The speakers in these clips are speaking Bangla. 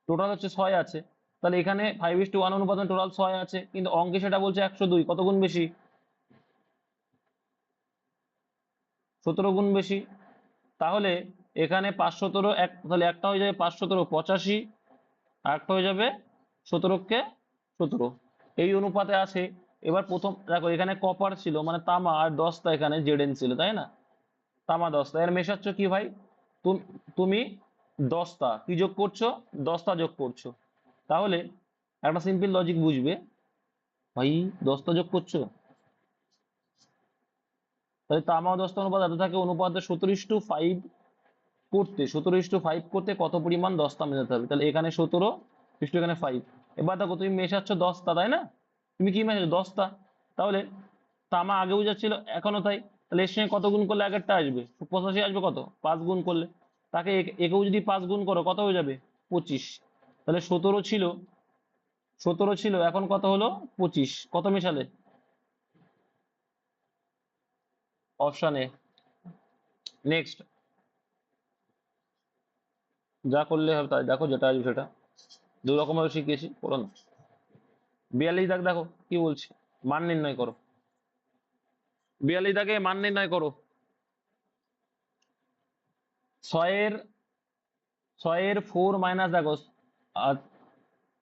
টোটাল হচ্ছে 6 আছে, তাহলে এখানে 5:1 অনুপাতে টোটাল 6 আছে, কিন্তু অঙ্কে সেটা বলছে 102, কত গুণ বেশি? 17 গুণ বেশি। তাহলে এখানে 517 এক, তাহলে একটা হয়ে যাবে 517 85, আর একটা হয়ে যাবে 17 কে 17, এই অনুপাতে আছে। এবার প্রথম দেখো এখানে কপার ছিল মানে তামা, আর দস্তা এখানে জেডেন ছিল, তাই না? তামা দস্তা, এর মেশাচ্ছ কি ভাই? তুমি দস্তা কি যোগ করছো? দস্তা যোগ করছো। তাহলে একটা সিম্পল লজিক বুঝবে, ভাই দস্তা যোগ করছো, তাহলে তামা ও দস্তা অনুপাত এত থাকে, অনুপাতে 17:5 করতে 17:5 করতে কত পরিমাণ দস্তা মেশাতে হবে? তাহলে এখানে 17 ইস্টু এখানে 5। এবার দেখো তুমি মেশাচ্ছ দস্তা, তাই না? তুমি কি মেশাচ্ছ? দস্তা। তাহলে তামা আগে বুঝাচ্ছিল, এখনো তাই। তাহলে এর সঙ্গে কত গুণ করলে আগেরটা আসবে? 85 আসবে। কত? 5 গুণ করলে। তাকে একেও যদি 5 গুণ করো কত হয়ে যাবে? 25। তাহলে 17 ছিল এখন কত হলো? 25। কত মেশালে? Option A. নেক্সট। যা করলে হবে তাই, দেখো যেটা আসবে সেটা। দু রকম ভাবে শিখিয়েছি, পড়ো না। 42 দাগ দেখো কি বলছে, মান নির্ণয় করো। 42 দাগে মান নির্ণয় করো। 6 এর 4 মাইনাস দেখো।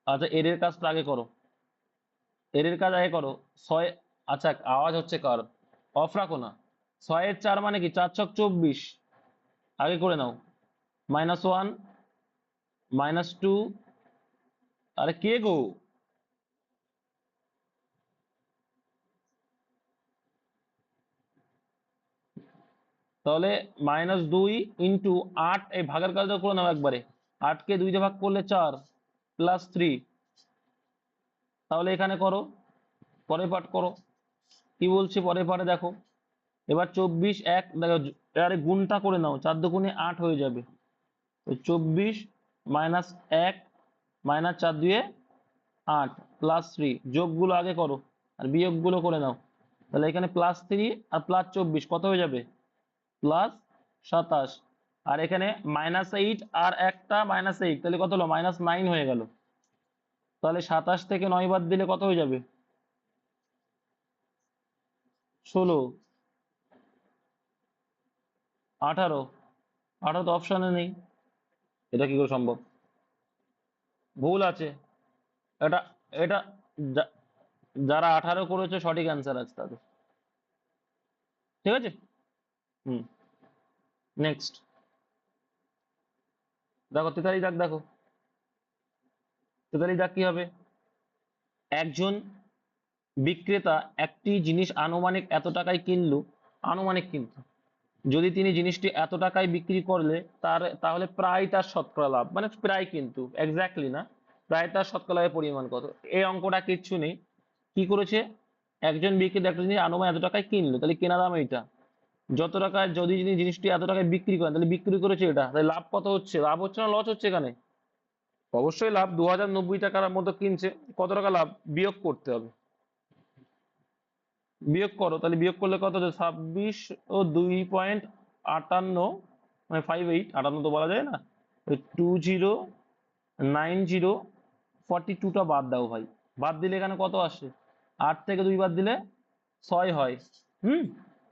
আচ্ছা এর এর কাজটা আগে করো, এর এর কাজ আগে করো। 6, আচ্ছা আওয়াজ হচ্ছে কার? অফ রাখো না। 6 এর 4 মানে কি? 4 ছক 24, আগে করে নাও। -1, -2, আরে কে গো? তাহলে -2 ইন্টু 8, এই ভাগের কাজটা করে নাও একবারে। 8কে 2 দিয়ে ভাগ করলে 4, +3। তাহলে এখানে করো, পরের পাঠ করো। কি বলছে পরের পাঠে দেখো। এবার 24 1 দেখো, আরে গুণটা করে নাও, 4 দুগুণে 8 হয়ে যাবে। 24 -1 -4 দিয়ে 8, +3, যোগগুলো আগে করো আর বিয়োগগুলো করে নাও। তাহলে এখানে +3 আর +24 কত হয়ে যাবে? +27। আর এখানে -8 আর একটা -8, তাহলে কত হলো? -9 হয়ে গেল। তাহলে 27 থেকে 9 বাদ দিলে কত হয়ে যাবে? 16, 18। 18 তো অপশনে নেই, এটা কি করে সম্ভব? ভুল আছে। এটা এটা যা- যারা 18 করেছে সঠিক অ্যান্সার আছে তাদের। ঠিক আছে। হুম। নেক্সট। দেখো 43 দাগ দেখো। 43 দাগ কি হবে? একজন বিক্রেতা একটি জিনিস আনুমানিক এত টাকায় কিনলো, আনুমানিক কিন্তু, যদি তিনি জিনিসটি এত টাকায় বিক্রি করলে তাহলে প্রায় তার শতকরা লাভ, মানে প্রায় কিন্তু এক্স্যাক্টলি না, প্রায় তার শতকরা লাভের পরিমাণ কত? এই অঙ্কটা কিচ্ছু নেই। কি করেছে? একজন বিক্রেতা একটা জিনিস আনুমানিক এত টাকায় কিনলো, তাহলে কেনা দাম এইটা, যত টাকায় যদি যিনি জিনিসটি এত টাকায় বিক্রি করেন, তাহলে বিক্রি করেছে এটা, তাহলে লাভ কত হচ্ছে? লাভ হচ্ছে না লস হচ্ছে এখানে? অবশ্যই লাভ। 2090 টাকার মতো কিনছে, কত টাকা লাভ? বিয়োগ করতে হবে। বিয়োগ করো, তাহলে বিয়োগ করলে কত হচ্ছে? 26 ও 2.58, মানে 58, 58 তো বলা যায় না। 209042টা বাদ দাও ভাই। বাদ দিলে এখানে কত আসে? 8 থেকে 2 বাদ দিলে 6 হয়। হুম।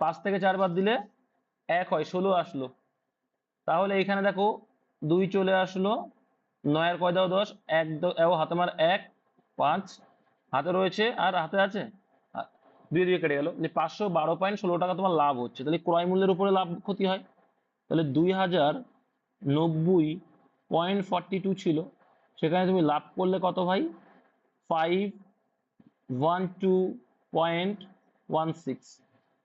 5 থেকে 4 বাদ দিলে 1 হয়, 16 আসলো। তাহলে এখানে দেখো 2 চলে আসলো, 9 এর কয় দাও 10, এক ও হাতে মার 1, 5 হাতে রয়েছে আর হাতে আছে 2 দিয়ে কেটে গেল, 512.16 টাকা তোমার লাভ হচ্ছে। তাহলে ক্রয় মূল্যের উপরে লাভ ক্ষতি হয়। তাহলে 2090.42 ছিল, সেখানে তুমি লাভ করলে কত ভাই? 512.16।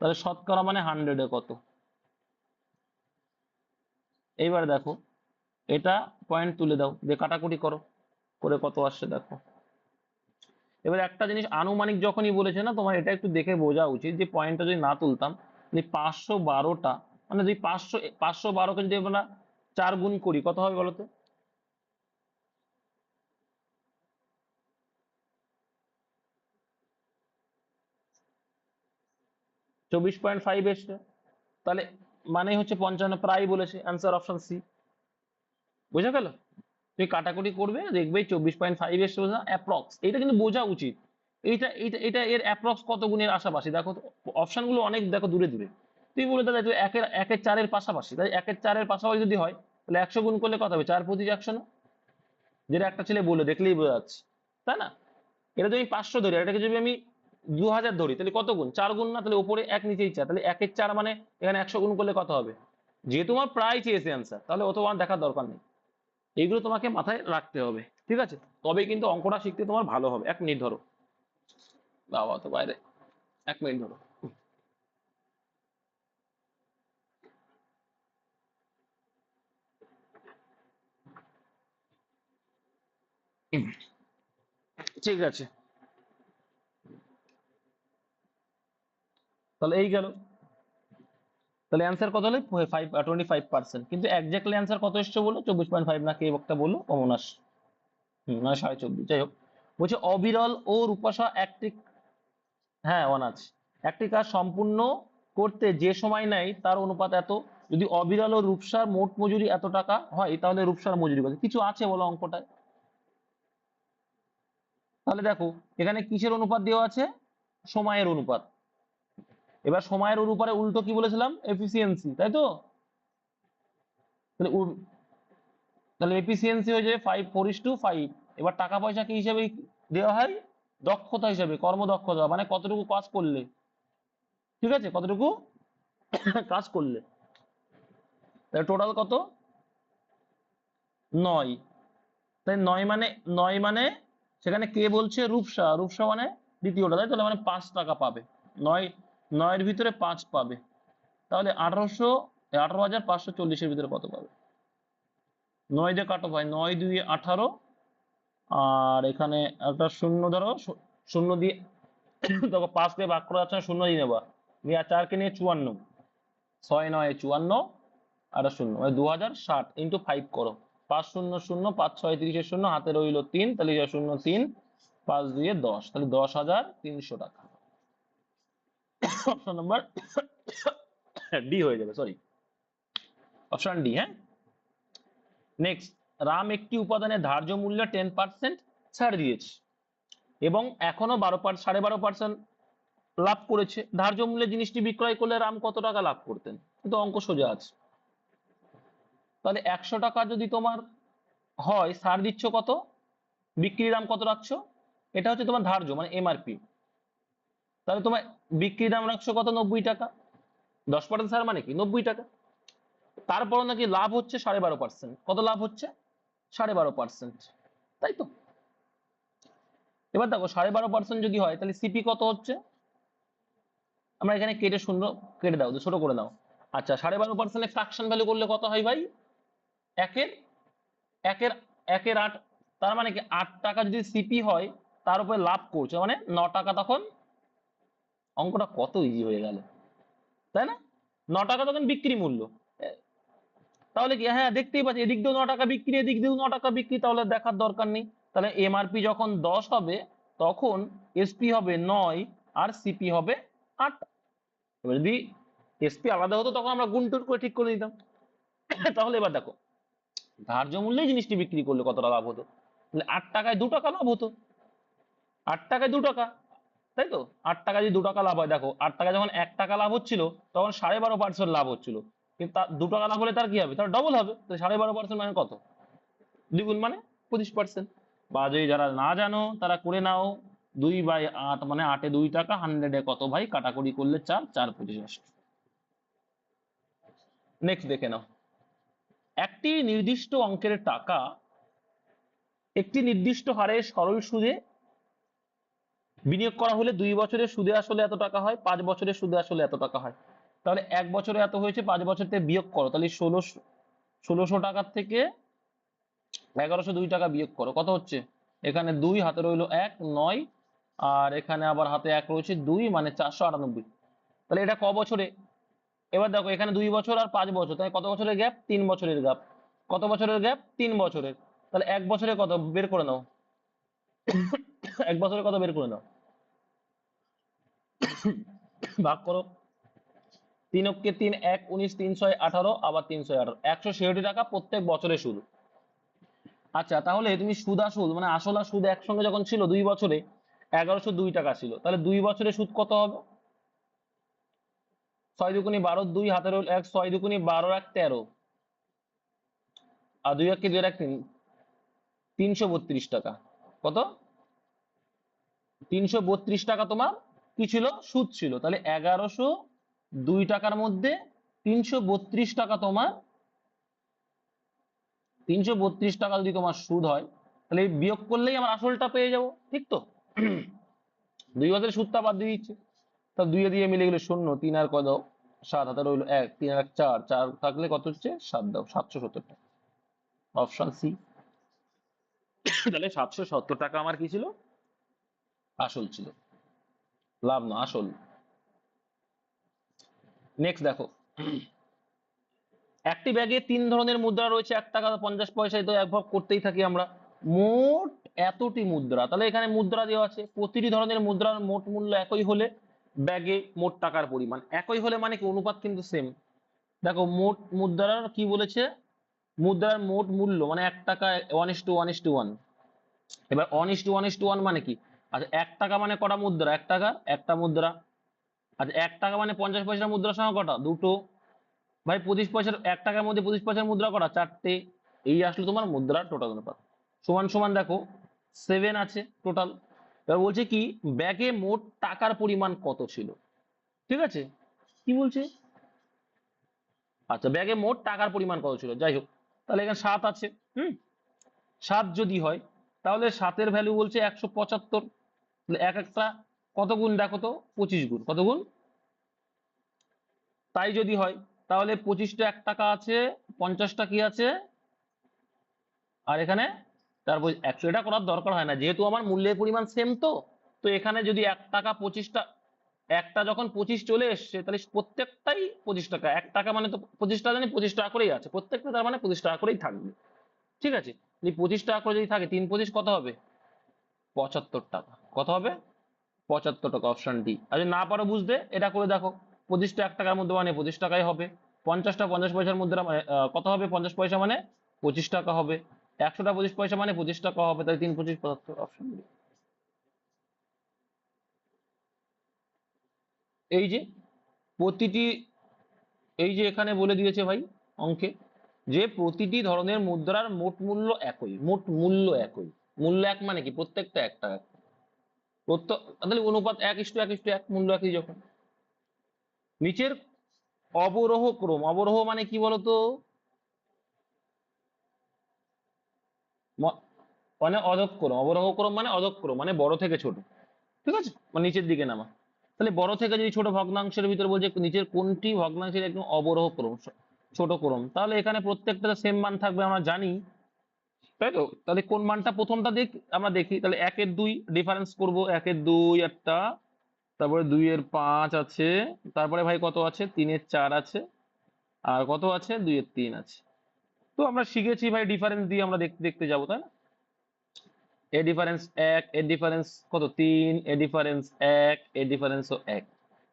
তাহলে শতকরা মানে 100-এ কত? এইবার দেখো এটা পয়েন্ট তুলে দাও, দিয়ে কাটাকুটি করো, করে কত আসছে দেখো। এবার একটা জিনিস আনুমানিক যখনই বলেছে না, তোমার এটা একটু দেখে বোঝা উচিত যে পয়েন্টটা যদি না তুলতাম, যে 512টা, মানে যদি 512কে যদি আমরা 4 গুণ করি কত হবে বলতো? 24.5 এসছে। তাহলে মানে হচ্ছে 55, প্রায় বলেছে, অ্যান্সার অপশন সি। বুঝে গেল? তুই কাটাকুটি করবে, দেখবে 24.5 এসছে না অ্যাপ্রক্স, এটা কিন্তু বোঝা উচিত। এইটা এইটা এটা এর অ্যাপ্রক্স কত গুণের আশাপাশি দেখো, অপশন গুলো অনেক দেখো দূরে দূরে। তুই বলে তাহলে তুই একের চারের পাশাপাশি, তাই একের চারের পাশাপাশি যদি হয় তাহলে 100 গুণ করলে কত হবে, 4/100 না? যেটা একটা ছেলে বললো, দেখলেই বোঝা যাচ্ছে, তাই না? এটা যদি আমি 500 ধরি, এটাকে যদি আমি 2000 ধরি, তাহলে কত গুণ, 4 গুণ না? তাহলে উপরে এক নিচেই 4, তাহলে একের 4 মানে এখানে 100 গুণ করলে কত হবে? যেহেতু আমার প্রায় চেয়েছে অ্যান্সার, তাহলে অত আমার দেখার দরকার নেই। এইগুলো তোমাকে মাথায় রাখতে হবে, ঠিক আছে? তবে কিন্তু অঙ্কটা শিখতে তোমার ভালো হবে। 1 মিনিট ধরো, বাবা তো বাইরে, 1 মিনিট ধরো। ঠিক আছে, তাহলে এই গেল। তাহলে অ্যান্সার কত হলো? 25%, কিন্তু একজাক্টলি অ্যান্সার কত এসছে বলো? 24.5 না কে একটা বললো? অমনাস। না 24.5, যাই হোক। বলছে অবিরল ও রূপাশা একটি, হ্যাঁ 1 আছে, একটি কাজ সম্পূর্ণ করতে যে সময় নেয় তার অনুপাত এত। যদি অবিরল ও রূপসার মোট মজুরি এত টাকা হয়, তাহলে রূপসার মজুরি কত? কিছু আছে বলো অঙ্কটায়? তাহলে দেখো এখানে কিসের অনুপাত দেওয়া আছে? সময়ের অনুপাত। এবার সময়ের অনুপাতে উল্টো কি বলেছিলাম? এফিসিয়েন্সি, তাই তো? তাহলে তাহলে এফিসিয়েন্সি হয়ে যাবে 5:4:5। এবার টাকা পয়সা কি হিসাবে দেওয়া হয়? দক্ষতা হিসাবে, কর্মদক্ষতা, মানে কতটুকু কাজ করলে, ঠিক আছে, কতটুকু কাজ করলে। তাহলে টোটাল কত? 9। তাই 9 মানে সেখানে কে বলছে? রূপসা। রূপসা মানে দ্বিতীয়টা, তাই? তাহলে মানে 5 টাকা পাবে। 9, 9 এর ভিতরে 5 পাবে, তাহলে 18,540 এর ভিতরে কত পাবে? 9 দিয়ে কাটো ভাই, 9 2 18, আর এখানে একটা শূন্য ধরো, শূন্য দিয়ে দেখো 5 দিয়ে ভাগ করা যাচ্ছে না, শূন্য দিয়ে নেবা, নিয়ে 4 কে নিয়ে 54, 6 9 54, আর শূন্য, মানে 2060 ইন্টু 5 করো। 5 0 0, 5 6 30 শূন্য, হাতে রইল 3, তাহলে 0 3, 5 2 10, তাহলে 10,300 টাকা। অপশন নাম্বার ডি হয়ে যাবে, সরি, অপশন ডি। হ্যাঁ, নেক্সট, রাম একটি উপাদানের ধার্য মূল্যে 10% ছাড় দিয়েছে এবং এখনো 12.5% লাভ করেছে। ধার্য মূল্যে জিনিসটি বিক্রয় করলে রাম কত টাকা লাভ করতেন? কিন্তু অঙ্ক সোজা আছে। তাহলে 100 টাকা যদি তোমার হয়, ছাড় দিচ্ছ কত? বিক্রি দাম কত রাখছো? এটা হচ্ছে তোমার ধার্য, মানে এমআরপি। তাহলে তোমার বিক্রি দাম রাখছো কত? 90 টাকা। 10% ছাড় মানে কি? 90 টাকা। তারপর নাকি লাভ হচ্ছে 12.5%। কত লাভ হচ্ছে? 12.5%, তাই তো? এবার দেখো 12.5% যদি হয়, তাহলে সিপি কত হচ্ছে? আমরা এখানে কেটে শূন্য কেটে দাও, ছোট করে দাও। আচ্ছা, 12.5% ফ্র্যাকশন ভ্যালু করলে কত হয় ভাই? একের একের একের 8। তার মানে কি 8 টাকা যদি সিপি হয়, তার উপরে লাভ করছে মানে 9 টাকা। তখন অঙ্কটা কত ইজি হয়ে গেল, তাই না? 9 টাকা তখন বিক্রি মূল্য। তাহলে কি, হ্যাঁ দেখতেই পাচ্ছি এদিক দিয়েও 9 টাকা বিক্রি, এদিক দিয়েও 9 টাকা বিক্রি, তাহলে দেখার দরকার নেই। তাহলে এমআরপি যখন 10 হবে, তখন এসপি হবে 9 আর সিপি হবে 8। এবার যদি এসপি আলাদা হতো, তখন আমরা গুণ টুন করে ঠিক করে দিতাম। তাহলে এবার দেখো ধার্য মূল্যে জিনিসটি বিক্রি করলে কতটা লাভ হতো? 8 টাকায় 2 টাকা লাভ হতো। 8 টাকায় 2 টাকা, তাই তো? 8 টাকা যদি 2 টাকা লাভ হয়, দেখো 8 টাকা যখন 1 টাকা লাভ হচ্ছিল, তখন 12.5% লাভ হচ্ছিল। কিন্তু তার 2 টাকা লাভ হলে তার কি হবে? তার ডবল হবে। তো 12.5% মানে কত? দ্বিগুণ, মানে 25%। বা যদি যারা না জানো তারা করে নাও, 2/8 মানে 8 এ 2 টাকা, 100 এ কত ভাই? কাটাকুটি করলে 4, 4/25 আসে। নেক্সট দেখে নাও, একটি নির্দিষ্ট অঙ্কের টাকা একটি নির্দিষ্ট হারে সরল সুদে বিনিয়োগ করা হলে 2 বছরের সুদে আসলে এত টাকা হয়, 5 বছরের সুদে আসলে এত টাকা হয়। তাহলে 1 বছরে এত হয়েছে, 5 বছর থেকে বিয়োগ করো, তাহলে 1600 টাকার থেকে 1102 টাকা বিয়োগ করো, কত হচ্ছে? এখানে 2, হাতে রইলো 1, 9, আর এখানে আবার হাতে 1 রয়েছে 2, মানে 498। তাহলে এটা ক বছরে? এবার দেখো এখানে 2 বছর আর 5 বছর, তাই কত বছরের গ্যাপ? 3 বছরের গ্যাপ। কত বছরের গ্যাপ? 3 বছরের। তাহলে 1 বছরে কত বের করে নাও, 1 বছরে কত বের করে নাও, ভাগ করো। 3 অক্ষে 3, 1 19, 3 6 18, আবার 3 6 18, 166 টাকা প্রত্যেক বছরে সুদ। আচ্ছা, তাহলে তুমি সুদ আসল মানে আসল আর সুদ একসঙ্গে যখন ছিল 2 বছরে 1102 টাকা ছিল, তাহলে 2 বছরে সুদ কত হবে? 6 দুগুনি 12, 2 হাতের হল 1, 6 দুগুনি 12 এক 13, আর 2 1 2 1 3, 332 টাকা। কত? 332 টাকা তোমার কি ছিল? সুদ ছিল। তাহলে 1102 টাকার মধ্যে 332 টাকা তোমার, 332 টাকা যদি তোমার সুদ হয়, তাহলে এই বিয়োগ করলেই আমার আসলটা পেয়ে যাব, ঠিক তো? 2 বছরের সুদটা বাদ দিয়ে দিচ্ছে, তা 2 দিয়ে মিলে গেলে 0, 3 আর কত দাও 7, হাতে রইলো 1, 3 আর 1 4, 4 থাকলে কত হচ্ছে 7 দাও, 770 টাকা। Option C. তাহলে 770 টাকা আমার কি ছিল? আসল ছিল, লাভ না আসল। নেক্সট দেখো, একটি ব্যাগে 3 ধরনের মুদ্রা রয়েছে, 1 টাকা 50 পয়সায়, তো এক ভাগ করতেই থাকি আমরা। মোট এতটি মুদ্রা, তাহলে এখানে মুদ্রা দেওয়া আছে, প্রতিটি ধরনের মুদ্রার মোট মূল্য একই হলে ব্যাগে মোট টাকার পরিমাণ একই হলে মানে কি অনুপাত কিন্তু সেম। দেখো মোট মুদ্রার কি বলেছে, মুদ্রার মোট মূল্য মানে 1 টাকা 1:1:1। এবার 1:1:1 মানে কি? আচ্ছা 1 টাকা মানে কটা মুদ্রা? 1 টাকার একটা মুদ্রা। আচ্ছা 1 টাকা মানে 50 পয়সার মুদ্রার সংখ্যা কটা? দুটো। ভাই 25 পয়সার, 1 টাকার মধ্যে 25 পয়সার মুদ্রা কটা? চারটে। এই আসলে তোমার মুদ্রার টোটাল অনুপাত। সমান সমান দেখো 7 আছে টোটাল। এবার বলছে কি ব্যাগে মোট টাকার পরিমাণ কত ছিল, ঠিক আছে? কি বলছে? আচ্ছা ব্যাগে মোট টাকার পরিমাণ কত ছিল, যাই হোক, তাহলে এখানে 7 আছে। হুম, 7 যদি হয় তাহলে 7-এর ভ্যালু বলছে 175। তাহলে এক একটা কত গুণ দেখো তো, 25 গুণ। কত গুণ? তাই যদি হয় তাহলে 25টা 1 টাকা আছে, 50টা কি আছে, আর এখানে তারপর 100। এটা করার দরকার হয় না, যেহেতু আমার মূল্যের পরিমাণ সেম। তো তো এখানে যদি 1 টাকা 25টা, একটা যখন 25 চলে এসছে তাহলে প্রত্যেকটাই 25 টাকা। 1 টাকা মানে তো 25টা জানি 25 টাকা করেই আছে, প্রত্যেকটা তার মানে 25 টাকা করেই থাকবে, ঠিক আছে? যদি 25 টাকা করে যদি থাকে 3 25 কত হবে? 75 টাকা। কত হবে? 75 টাকা। Option D. আর যদি না পারো বুঝতে, এটা করে দেখো, 25টা 1 টাকার মধ্যে মানে 25 টাকাই হবে। 50টা 50 পয়সার মধ্যে মানে কত হবে? 50 পয়সা মানে 25 টাকা হবে। 100টা 25 পয়সা মানে 25 টাকা হবে। তাই 3 25 75। Option D. এই যে প্রতিটি, এই যে এখানে বলে দিয়েছে ভাই অঙ্কে, যে প্রতিটি ধরনের মুদ্রার মোট মূল্য একই। মোট মূল্য একই, মূল্য এক মানে কি প্রত্যেকটা 1 টাকা। প্রত্যেক তাহলে অনুপাত 1:1:1, মূল্য একই যখন। নিচের অবরোহ ক্রম, অবরোহ মানে কি বলতো? মানে অধক্রম। অবরোহ ক্রম মানে অধক্রম, মানে বড় থেকে ছোট, ঠিক আছে? মানে নিচের দিকে নামা। তাহলে বড় থেকে যদি ছোট ভগ্নাংশের ভিতরে বলছে নিচের কোনটি ভগ্নাংশের একদম অবরোহ ক্রম, ছোট ক্রম, তাহলে এখানে প্রত্যেকটা সেম মান থাকবে আমরা জানি, তাই তো? তাহলে কোন মানটা প্রথমটা আমরা দেখি। তাহলে 1-এর 2 ডিফারেন্স করব। 1-এর 2 একটা, তারপরে 2-এর 5 আছে, তারপরে ভাই কত আছে? 3-এর 4 আছে, আর কত আছে? 2-এর 3 আছে। তো আমরা শিখেছি ভাই ডিফারেন্স দিয়ে আমরা দেখতে দেখতে যাবো, তাই না? এ ডিফারেন্স 1, এর ডিফারেন্স কত? 3, এ ডিফারেন্স 1, এ ডিফারেন্সও 1।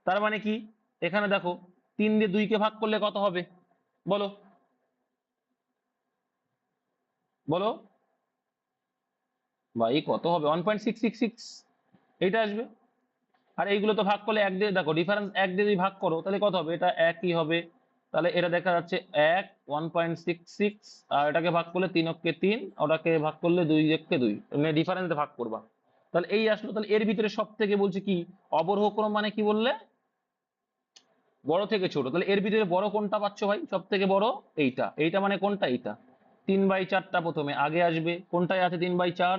তার মানে কি এখানে দেখো 3 দিয়ে 2 কে ভাগ করলে কত হবে? বলো বলো ভাই, কত হবে? 1.666 এইটা আসবে। আর এইগুলো তো ভাগ করলে 1 দিয়ে, দেখো ডিফারেন্স 1 দিয়ে যদি ভাগ করো তাহলে কত হবে? এটা একই হবে। তাহলে এটা দেখা যাচ্ছে 1.66, আর এটাকে ভাগ করলে 3-3, ওটাকে ভাগ করলে 2-2, মানে ডিফারেন্স ভাগ করবা, তাহলে এই আসলো। তাহলে এর ভিতরে সব থেকে বলছে কি অবরোহ ক্রম মানে কি বললে? বড় থেকে ছোট। তাহলে এর ভিতরে বড় কোনটা পাচ্ছ ভাই? সব থেকে বড় এইটা। এইটা মানে কোনটা? এইটা। 3/4টা প্রথমে আগে আসবে। কোনটায় আছে 3/4?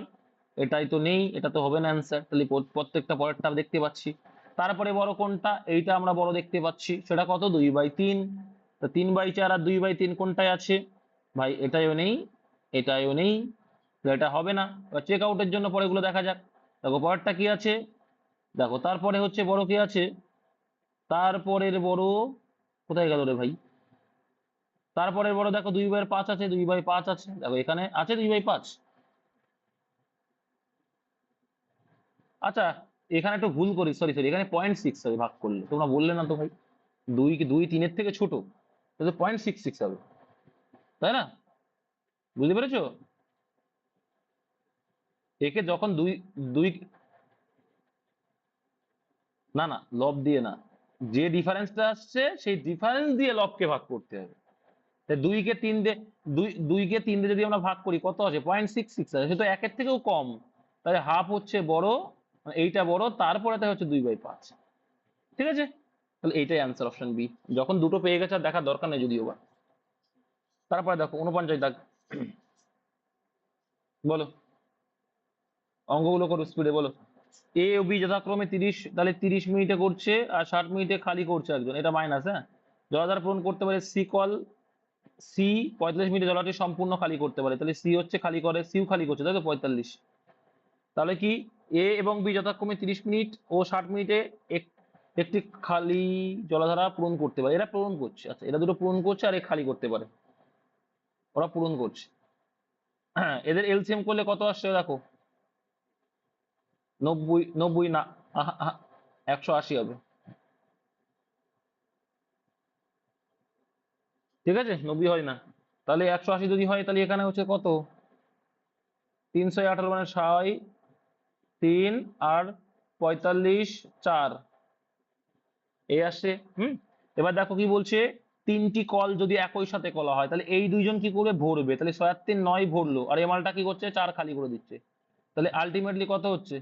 এটাই তো নেই, এটা তো হবে না অ্যান্সার। তাহলে প্রত্যেকটা পরেরটা দেখতে পাচ্ছি। তারপরে বড় কোনটা? এইটা আমরা বড় দেখতে পাচ্ছি, সেটা কত? 2/3। তা 3/4 আর 2/3 কোনটায় আছে ভাই? এটাইও নেই, এটাইও নেই, তো এটা হবে না। চেক আউটের জন্য পরেগুলো দেখা যাক। দেখো পরেরটা কি আছে, দেখো তারপরে হচ্ছে বড় কি আছে, তারপরের বড় কোথায় গেল রে ভাই? তারপরের বড় দেখো 2/5 আছে, 2/5 আছে, দেখো এখানে আছে 2/5। আচ্ছা এখানে একটু ভুল করি, সরি সরি, এখানে 0.6 হবে ভাগ করলে। তোমরা বললে না তো ভাই 2 কি 2 3-এর থেকে ছোট, তাহলে 0.66 হবে, তাই না? বুঝতে পেরেছো? একে যখন দুই দুই না না লব দিয়ে না, যে ডিফারেন্সটা আসছে সেই ডিফারেন্স দিয়ে লবকে ভাগ করতে হবে। তাই দুইকে তিন দিয়ে যদি আমরা ভাগ করি কত আছে, 0.66 আছে, সেটা একের থেকেও কম। তাহলে হাফ হচ্ছে বড়, মানে এইটা বড়, তারপরে তাই হচ্ছে 2/5। ঠিক আছে, তাহলে এইটাই অ্যান্সার, অপশন বি। যখন দুটো পেয়ে গেছে আর দেখার দরকার নেই যদিও বা। তারপরে দেখো 49 দাগ, বলো অঙ্কগুলো করো স্পিডে, বলো। এ ও বি যথাক্রমে 30, তাহলে 30 মিনিটে করছে আর 60 মিনিটে খালি করছে একজন, এটা মাইনাস। হ্যাঁ, জলাধার পূরণ করতে পারে সি কল, সি 45 মিনিটে জলাটি সম্পূর্ণ খালি করতে পারে, তাহলে সি হচ্ছে খালি করে, সিও খালি করছে, তাই তো 45। তাহলে কি এ এবং বি যথাক্রমে 30 মিনিট ও 60 মিনিটে একটি খালি জলাধারা পূরণ করতে পারে, এরা পূরণ করছে। আচ্ছা, এরা দুটো পূরণ করছে আর এ খালি করতে পারে, ওরা পূরণ করছে। হ্যাঁ, এদের এলসিএম করলে কত আসছে দেখো, 90, 90 না, 180 হবে। ঠিক আছে, 90 হয় না, তাহলে 180 যদি হয় তাহলে এখানে হচ্ছে কত, 318, মানে 6, 3 আর 45, 4 এই আসছে। এবার দেখো কি বলছে, তিনটি কল যদি একই সাথে কলা হয় তাহলে এই দুইজন কি করে ভরবে, তাহলে 6 আর 3 9 ভরলো, আর এই মালটা কি করছে 4 খালি করে দিচ্ছে। তাহলে আলটিমেটলি কত হচ্ছে,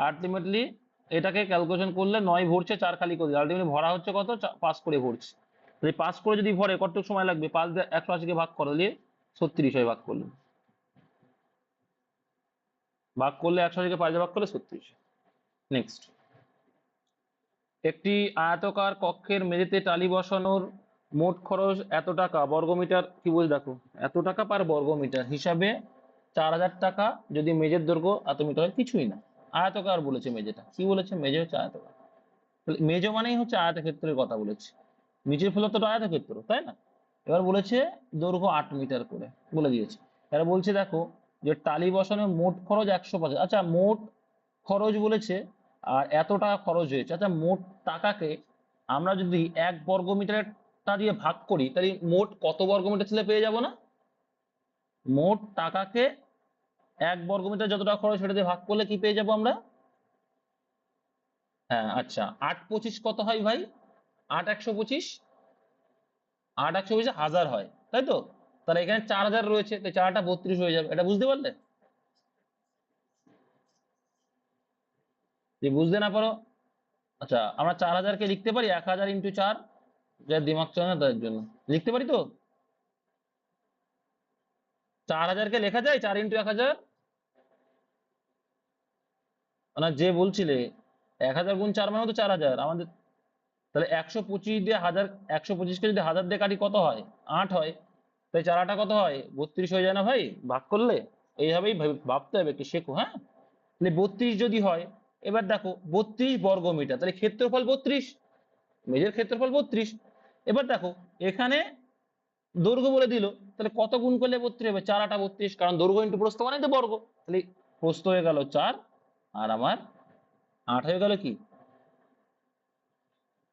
আলটিমেটলি এটাকে ক্যালকুলেশন করলে 9 ভরছে, 4 খালি করে দিচ্ছে, আলটিমেটলি ভরা হচ্ছে কত, 5 করে ভরছে। তাহলে 5 করে যদি ভরে কতটুকু সময় লাগবে, 5 দিয়ে 180 কে ভাগ করলে 36 হয়, ভাগ করলে 180 কে 5 দিয়ে ভাগ করলে 36। নেক্সট, একটি আয়তাকার কক্ষের মেঝেতে টালি বসানোর মোট খরচ এত টাকা বর্গমিটার, কি বলছে দেখো, এত টাকা পার বর্গমিটার হিসাবে 4000 টাকা, যদি মেঝের দৈর্ঘ্য এত মিটার হয়, কিছুই না, আয়তকার বলেছে মেঝেটা, কি বলেছে, মেঝে হচ্ছে আয়তকার। তাহলে মেঝে মানেই হচ্ছে আয়তক্ষেত্রের কথা বলেছে, নিচের ফ্লোর তো আয়তক্ষেত্র, তাই না। এবার বলেছে দৈর্ঘ্য 8 মিটার করে বলে দিয়েছে। এবার বলছে দেখো যে টালি বসানোর মোট খরচ 150। আচ্ছা, মোট খরচ বলেছে আর এত টাকা খরচ হয়েছে। আচ্ছা, মোট টাকাকে আমরা যদি 1 বর্গমিটারটা দিয়ে ভাগ করি তাহলে মোট কত বর্গমিটার ছেলে পেয়ে যাব না। মোট টাকাকে 1 বর্গমিটার যত টাকা খরচ সেটা দিয়ে ভাগ করলে কি পেয়ে যাব আমরা। হ্যাঁ, আচ্ছা, 8 25 কত হয় ভাই, 8 125, 8 125 হাজার হয়, তাই তো। তাহলে এখানে 4000 রয়েছে, তো 4টা 32 হয়ে যাবে, এটা বুঝতে পারলে। যদি বুঝতে না পারো, আচ্ছা, আমরা 4000-কে লিখতে পারি 1000 × 4, যার দিমাগ চলে না তাদের জন্য লিখতে পারি তো। 4000-কে লেখা যায় 4 × 1000, না যে বলছিলে 1000 × 4 মানে তো 4000 আমাদের। তাহলে 125 দিয়ে 1000, 125-কে যদি 1000 দিয়ে কাটি কত হয়, 8 হয়। তাই 4 কত হয়, 32 হয়ে যায় না ভাই ভাগ করলে। এইভাবেই ভাবতে হবে, একটু শেখো। হ্যাঁ, তাহলে 32 যদি হয়, এবার দেখো 32 বর্গমিটার, তাহলে ক্ষেত্রফল 32, মেঝের ক্ষেত্রফল 32। এবার দেখো এখানে দৈর্ঘ্য বলে দিল, তাহলে কত গুণ করলে 32 হবে, 4 8 32, কারণ দৈর্ঘ্য ইন্টু প্রস্থ মানে তো বর্গ। তাহলে প্রস্থ হয়ে গেল 4 আর আমার 8 হয়ে গেল কি,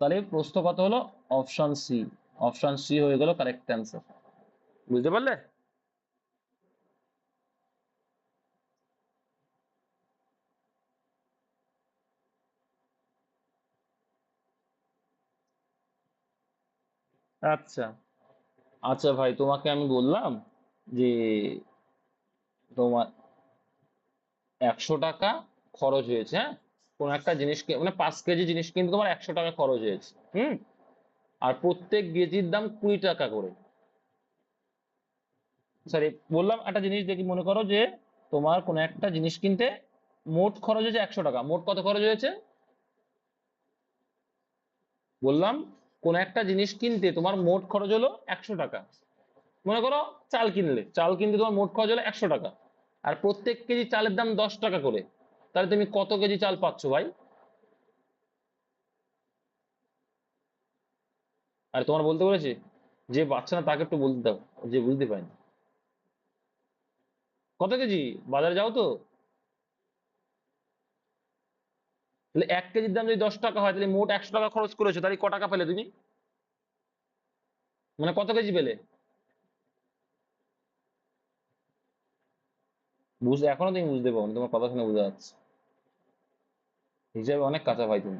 তাহলে প্রস্থ কত হলো, অপশন সি, অপশন সি হয়ে গেল কারেক্ট অ্যান্সার। বুঝতে পারলে। আচ্ছা, আচ্ছা ভাই, তোমাকে আমি বললাম যে তোমার 100 টাকা খরচ হয়েছে, হ্যাঁ, কোন একটা জিনিস মানে 5 কেজি জিনিস কিন্তু তোমার 100 টাকা খরচ হয়েছে। আর প্রত্যেক কেজির দাম 20 টাকা করে। সরি, বললাম একটা জিনিস দেখি, মনে করো যে তোমার কোন একটা জিনিস কিনতে মোট খরচ হয়েছে 100 টাকা, মোট কত খরচ হয়েছে, বললাম কোন একটা জিনিস কিনতে তোমার মোট খরচ হলো 100 টাকা। মনে করো চাল কিনলে, চাল কিনতে তোমার মোট খরচ হলো 100 টাকা, আর প্রত্যেক কেজি চালের দাম 10 টাকা করে, তাহলে তুমি কত কেজি চাল পাচ্ছ ভাই। আর তোমার বলতে বলেছে, যে বাচ্চা না তাকে একটু বলতে দাও, যে বুঝতে পারেনি। কত কেজি, বাজারে যাও তো। তাহলে 1 কেজির দাম যদি 10 টাকা হয়, তাহলে মোট 100 টাকা খরচ করেছো, তাহলে ক টাকা পেলে তুমি, মানে কত কেজি পেলে। এখনো তুমি বুঝতে পারো তোমার কথা শুনে বোঝা যাচ্ছে হিসাবে অনেক কাঁচা ভাই তুমি।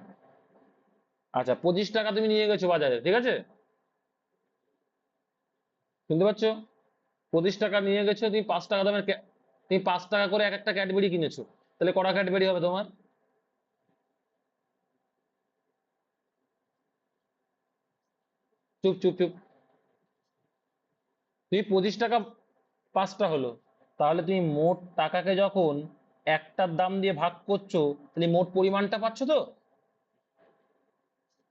আচ্ছা 25 টাকা তুমি নিয়ে গেছো বাজারে, ঠিক আছে, শুনতে পাচ্ছ? 25 টাকা নিয়ে গেছো তুমি, 5 টাকা দামের তুমি 5 টাকা করে এক একটা ক্যাডবেরি কিনেছো, তাহলে কটা ক্যাডবেরি হবে তোমার? চুপ চুপ চুপ। তুমি 25 টাকা 5টা হলো, তাহলে তুমি মোট টাকাকে যখন একটার দাম দিয়ে ভাগ করছো, তাহলে মোট পরিমাণটা পাচ্ছ তো?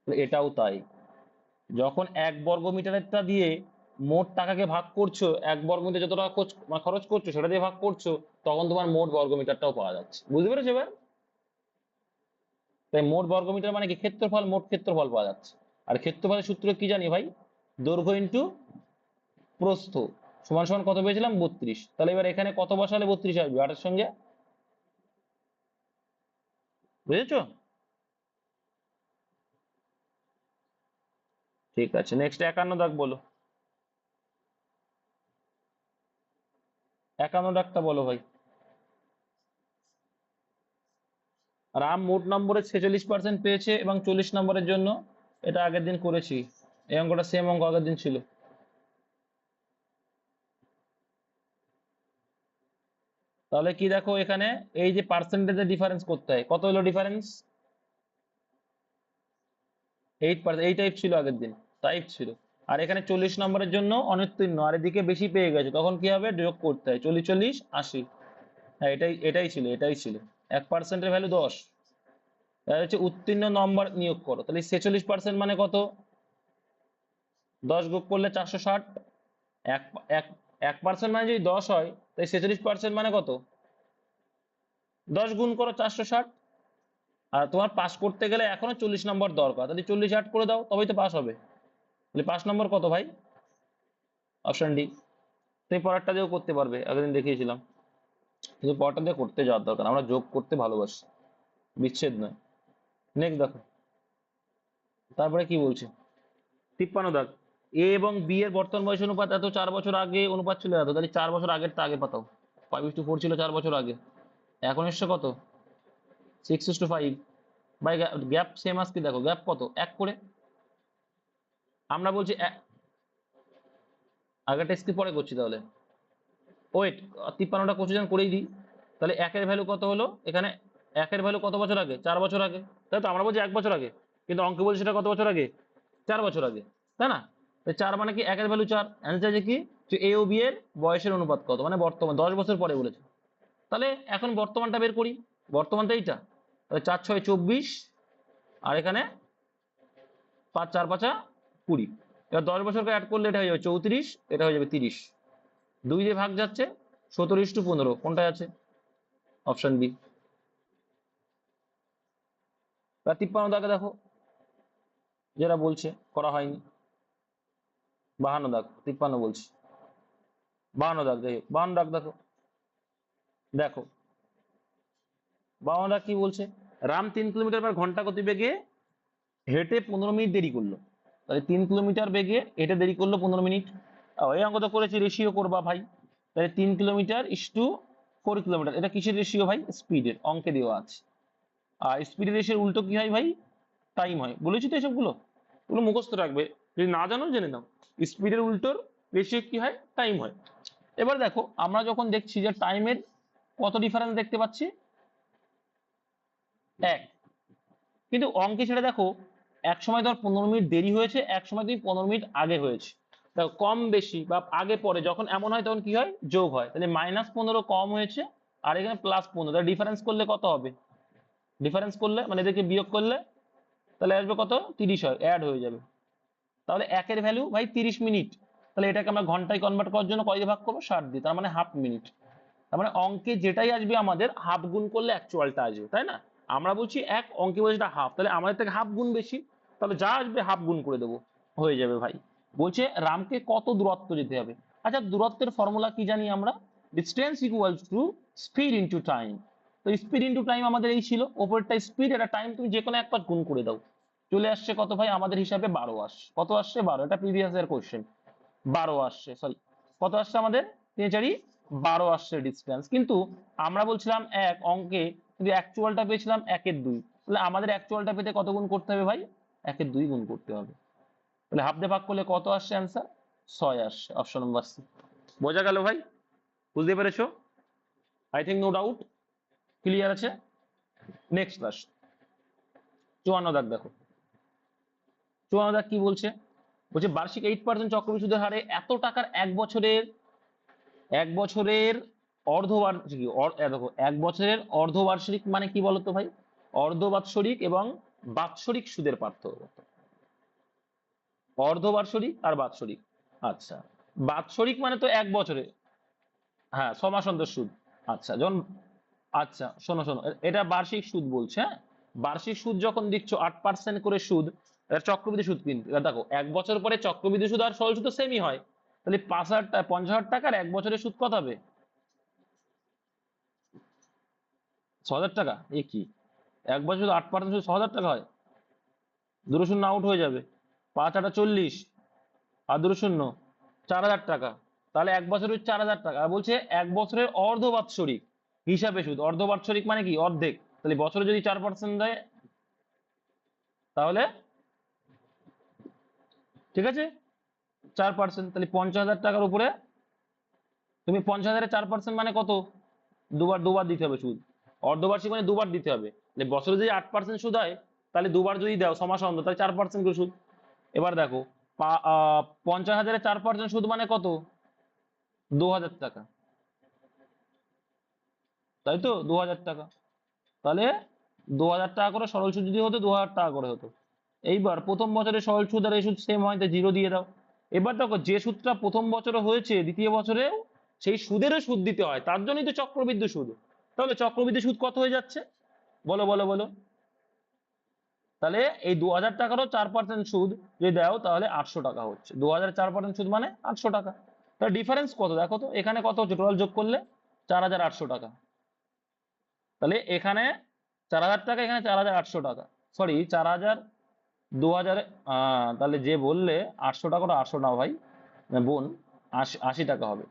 তো এটাও তাই, যখন 1 বর্গ মিটারেরটা দিয়ে মোট টাকাকে ভাগ করছো, 1 বর্গ মিটার যত টাকা খরচ করছো সেটা দিয়ে ভাগ করছো, তখন তোমার মোট বর্গমিটারটাও পাওয়া যাচ্ছে। বুঝতে পেরেছো এবার? তাই মোট বর্গমিটার মানে কি ক্ষেত্রফল, মোট ক্ষেত্রফল পাওয়া যাচ্ছে। আর ক্ষেত্রফলের সূত্র কি জানি ভাই? দৈর্ঘ্য ইন্টু প্রস্থ সমান সমান কত পেয়েছিলাম? 32। তাহলে এবার এখানে কত বসালে 32 আসবে 8 এর সঙ্গে? বুঝেছো? ঠিক আছে, নেক্সট 51 দাগ বলো। 51 দাগটা বলো ভাই। রাম মোট নম্বরে 46% পেয়েছে এবং 40 নম্বরের জন্য, এটা আগের দিন করেছি, এই অঙ্কটা সেম অঙ্ক আগের দিন ছিল। তাহলে কি দেখো এখানে, এই যে পার্সেন্টেজের ডিফারেন্স করতে হয়, কত হলো ডিফারেন্স? 8%। এই টাইপ ছিল আগের দিন, টাইপ ছিল। আর এখানে 40 নম্বরের জন্য অনুত্তীর্ণ, আর এদিকে বেশি পেয়ে গেছে, তখন কি হবে? যোগ করতে হয়, 40 40 80। হ্যাঁ এটাই এটাই ছিল, এটাই ছিল। 1%-এর ভ্যালু 10। তাহলে হচ্ছে উত্তীর্ণ নম্বর নিয়োগ করো, তাহলে 46% মানে কত? 10 যোগ করলে 460। এক এক 1% মানে যদি 10 হয়, তাই 46% মানে কত? 10 গুণ করো 460। আর তোমার পাস করতে গেলে এখনো 40 নম্বর দরকার, তাহলে 40 অ্যাড করে দাও, তবেই তো পাস হবে। তাহলে 5 নম্বর কত ভাই? Option D. তুমি পরেরটা দিয়েও করতে পারবে, আগের দিন দেখিয়েছিলাম, কিন্তু পরেরটা দিয়ে করতে যাওয়ার দরকার, আমরা যোগ করতে ভালোবাসি, বিচ্ছেদ নয়। নেক্সট দেখো, তারপরে কি বলছে? 53 দাগ, এ এবং বি এর বর্তমান বয়স অনুপাত এত, 4 বছর আগে অনুপাত ছিল এত, তাহলে 4 বছর আগেরটা আগে পাতাও। 5:4 ছিল 4 বছর আগে, এখন এসছে কত? 6:5। ভাই গ্যাপ সেম আসছে, দেখো গ্যাপ কত, 1 করে। আমরা বলছি আগেরটা স্কিপ পরে করছি তাহলে। ওয়েট, 53টা কোশ্চেন করেই দিই। তাহলে একের ভ্যালু কত হলো এখানে? একের ভ্যালু কত বছর আগে? 4 বছর আগে। তাই তো, আমরা বলছি 1 বছর আগে, কিন্তু অঙ্কে বলছি সেটা কত বছর আগে? 4 বছর আগে, তাই না? তাই 4 মানে কি, একের ভ্যালু 4। অ্যান্সার যে কি, যে এ ও বি এর বয়সের অনুপাত কত, মানে বর্তমান 10 বছর পরে বলেছে। তাহলে এখন বর্তমানটা বের করি, বর্তমানটা এইটা। তাহলে 4 6 24, আর এখানে 5 4 5 20। এবার 10 বছরকে অ্যাড করলে এটা হয়ে যাবে 34, এটা হয়ে যাবে 30। 2 দিয়ে ভাগ যাচ্ছে, 17:15 কোনটায় আছে? Option B. 53 দাগে দেখো, যেটা বলছে করা হয়নি। 52 দাগ, 53 বলছি, 52 দাগ, যাই হোক 52 দাগ দেখো। দেখো 52 দাগ কি বলছে? রাম 3 কিলোমিটার/ঘন্টা গতিবেগে হেঁটে 15 মিনিট দেরি করলো। তাহলে 3 কিলোমিটার বেগে হেঁটে দেরি করলো 15 মিনিট। এই অঙ্ক তো করেছি, রেশিও করবা ভাই। তাহলে 3 কিলোমিটার ইস টু 4 কিলোমিটার, এটা কিসের রেশিও ভাই? স্পিডের, অঙ্কে দেওয়া আছে। আর স্পিডের রেশিওর উল্টো কি হয় ভাই? টাইম হয়, বলেছি তো এসবগুলো, এগুলো মুখস্থ রাখবে, যদি না জানো জেনে নাও। স্পিডের উল্টোর রেশিও কি হয়? টাইম হয়। এবার দেখো আমরা যখন দেখছি যে টাইমের কত ডিফারেন্স দেখতে পাচ্ছি, 1। কিন্তু অঙ্কে সেটা দেখো, এক সময় ধর 15 মিনিট দেরি হয়েছে, এক সময় তুমি 15 মিনিট আগে হয়েছে। দেখো কম বেশি বা আগে পরে যখন এমন হয়, তখন কি হয়? যোগ হয়। তাহলে -15 কম হয়েছে, আর এখানে +15, তাহলে ডিফারেন্স করলে কত হবে? ডিফারেন্স করলে মানে এদেরকে বিয়োগ করলে তাহলে আসবে কত? 30 হয়, অ্যাড হয়ে যাবে। তাহলে একের ভ্যালু ভাই 30 মিনিট। তাহলে এটাকে আমরা ঘন্টায় কনভার্ট করার জন্য কয় দিয়ে ভাগ করবো? 60 দিয়ে, তার মানে হাফ মিনিট। তার মানে অঙ্কে যেটাই আসবে আমাদের হাফ গুণ করলে অ্যাকচুয়ালটা আসবে, তাই না? আমরা বলছি এক, অঙ্কে বলছি এটা হাফ, তাহলে আমাদের থেকে হাফ গুণ বেশি, তাহলে যা আসবে হাফ গুণ করে দেবো, হয়ে যাবে ভাই। বলছে রামকে কত দূরত্ব যেতে হবে। আচ্ছা দূরত্বের ফর্মুলা কি জানি আমরা? Distance equals to speed into time. তো স্পিড ইন্টু টাইম আমাদের এই ছিল, ওপরটা স্পিড, এটা টাইম, তুমি যে কোনো এক পাশ গুণ করে দাও, চলে আসছে কত ভাই? আমাদের হিসাবে 12 আসছে। কত আসছে? 12। এটা প্রিভিয়াস ইয়ার কোশ্চেন। 12 আসছে, সরি, কত আসছে আমাদের? 3 4 12 আসছে ডিস্টেন্স, কিন্তু আমরা বলছিলাম এক অঙ্কে, কিন্তু অ্যাকচুয়ালটা পেয়েছিলাম 1/2। তাহলে আমাদের অ্যাকচুয়ালটা পেতে কত গুণ করতে হবে ভাই? 1/2 গুণ করতে হবে। তাহলে হাফ দিয়ে ভাগ করলে কত আসছে অ্যান্সার? 6 আসছে, অপশন নাম্বার সি। বোঝা গেল ভাই? বুঝতে পেরেছো? I think no doubt, clear আছে। নেক্সট ক্লাস 54 দাগ দেখো। 54 দাগ কি বলছে? বলছে বার্ষিক 8% চক্রবৃদ্ধি সুদের হারে এত টাকার এক বছরের অর্ধবার্ষিকী দেখো, 1 বছরের অর্ধবার্ষিক মানে কি বলতো ভাই? অর্ধবাৎসরিক এবং বাৎসরিক সুদের পার্থক্য। অর্ধবার্ষিক আর বাৎসরিক। আচ্ছা, বাৎসরিক মানে তো 1 বছরে, হ্যাঁ 6 মাস অন্তর সুদ। আচ্ছা যখন, আচ্ছা শোনো শোনো, এটা বার্ষিক সুদ বলছে, হ্যাঁ। বার্ষিক সুদ যখন দিচ্ছ 8% করে সুদ, এটা চক্রবৃদ্ধি সুদ। কিন্তু এবার দেখো 1 বছর পরে চক্রবৃদ্ধি সুদ আর সরল সুদ তো সেমই হয়। তাহলে 50,000 টাকার 1 বছরের সুদ কত হবে? 6,000 টাকা। এ কি, 1 বছর 8% সুদ 6,000 টাকা হয়? দুটো শূন্য আউট হয়ে যাবে। 5 8 40, আর দুটো শূন্য 4,000 টাকা। তাহলে 1 বছরের 4,000 টাকা। আর বলছে 1 বছরের অর্ধবাৎসরিক হিসাবে সুদ। অর্ধবাৎসরিক মানে কি? অর্ধেক। তাহলে বছরে যদি 4% দেয় তাহলে, ঠিক আছে, 4%। তাহলে 50,000 টাকার উপরে তুমি 50,000-এর 4% মানে কত? দুবার দুবার দিতে হবে সুদ। অর্ধবার্ষিক মানে দুবার দিতে হবে। বছরে যদি 8% সুদ হয়, তাহলে দুবার যদি দাও 6 মাস অন্তর, তাহলে 4% করে সুদ। এবার দেখো 50,000-এর 4% সুদ মানে কত? 2,000 টাকা, তাই তো? 2,000 টাকা। তাহলে 2,000 টাকা করে সরল সুদ যদি হতো, 2,000 টাকা করে হতো। এইবার প্রথম বছরে সরল সুদ আর এই সুদ সেম হয়, তাই 0 দিয়ে দাও। এবার দেখো যে সুদটা প্রথম বছরে হয়েছে দ্বিতীয় বছরে সেই সুদেরও সুদ দিতে হয়, তার জন্যই তো চক্রবৃদ্ধি সুদ। তাহলে চক্রবৃদ্ধি সুদ কত হয়ে যাচ্ছে? বলো বলো বলো। তাহলে এই 2,000 টাকারও 4% সুদ যদি দাও তাহলে 800 টাকা হচ্ছে। 2,000 4% সুদ মানে 800 টাকা। তাহলে ডিফারেন্স কত দেখো তো, এখানে কত হচ্ছে? টোটাল যোগ করলে 4,800 টাকা। তাহলে এখানে 4,000 টাকা, এখানে 4,800 টাকা। সরি 4,000, 2,000, তাহলে যে বললে 800 টাকা, ওটা 800 না ভাই, বোন, 80 টাকা হবে।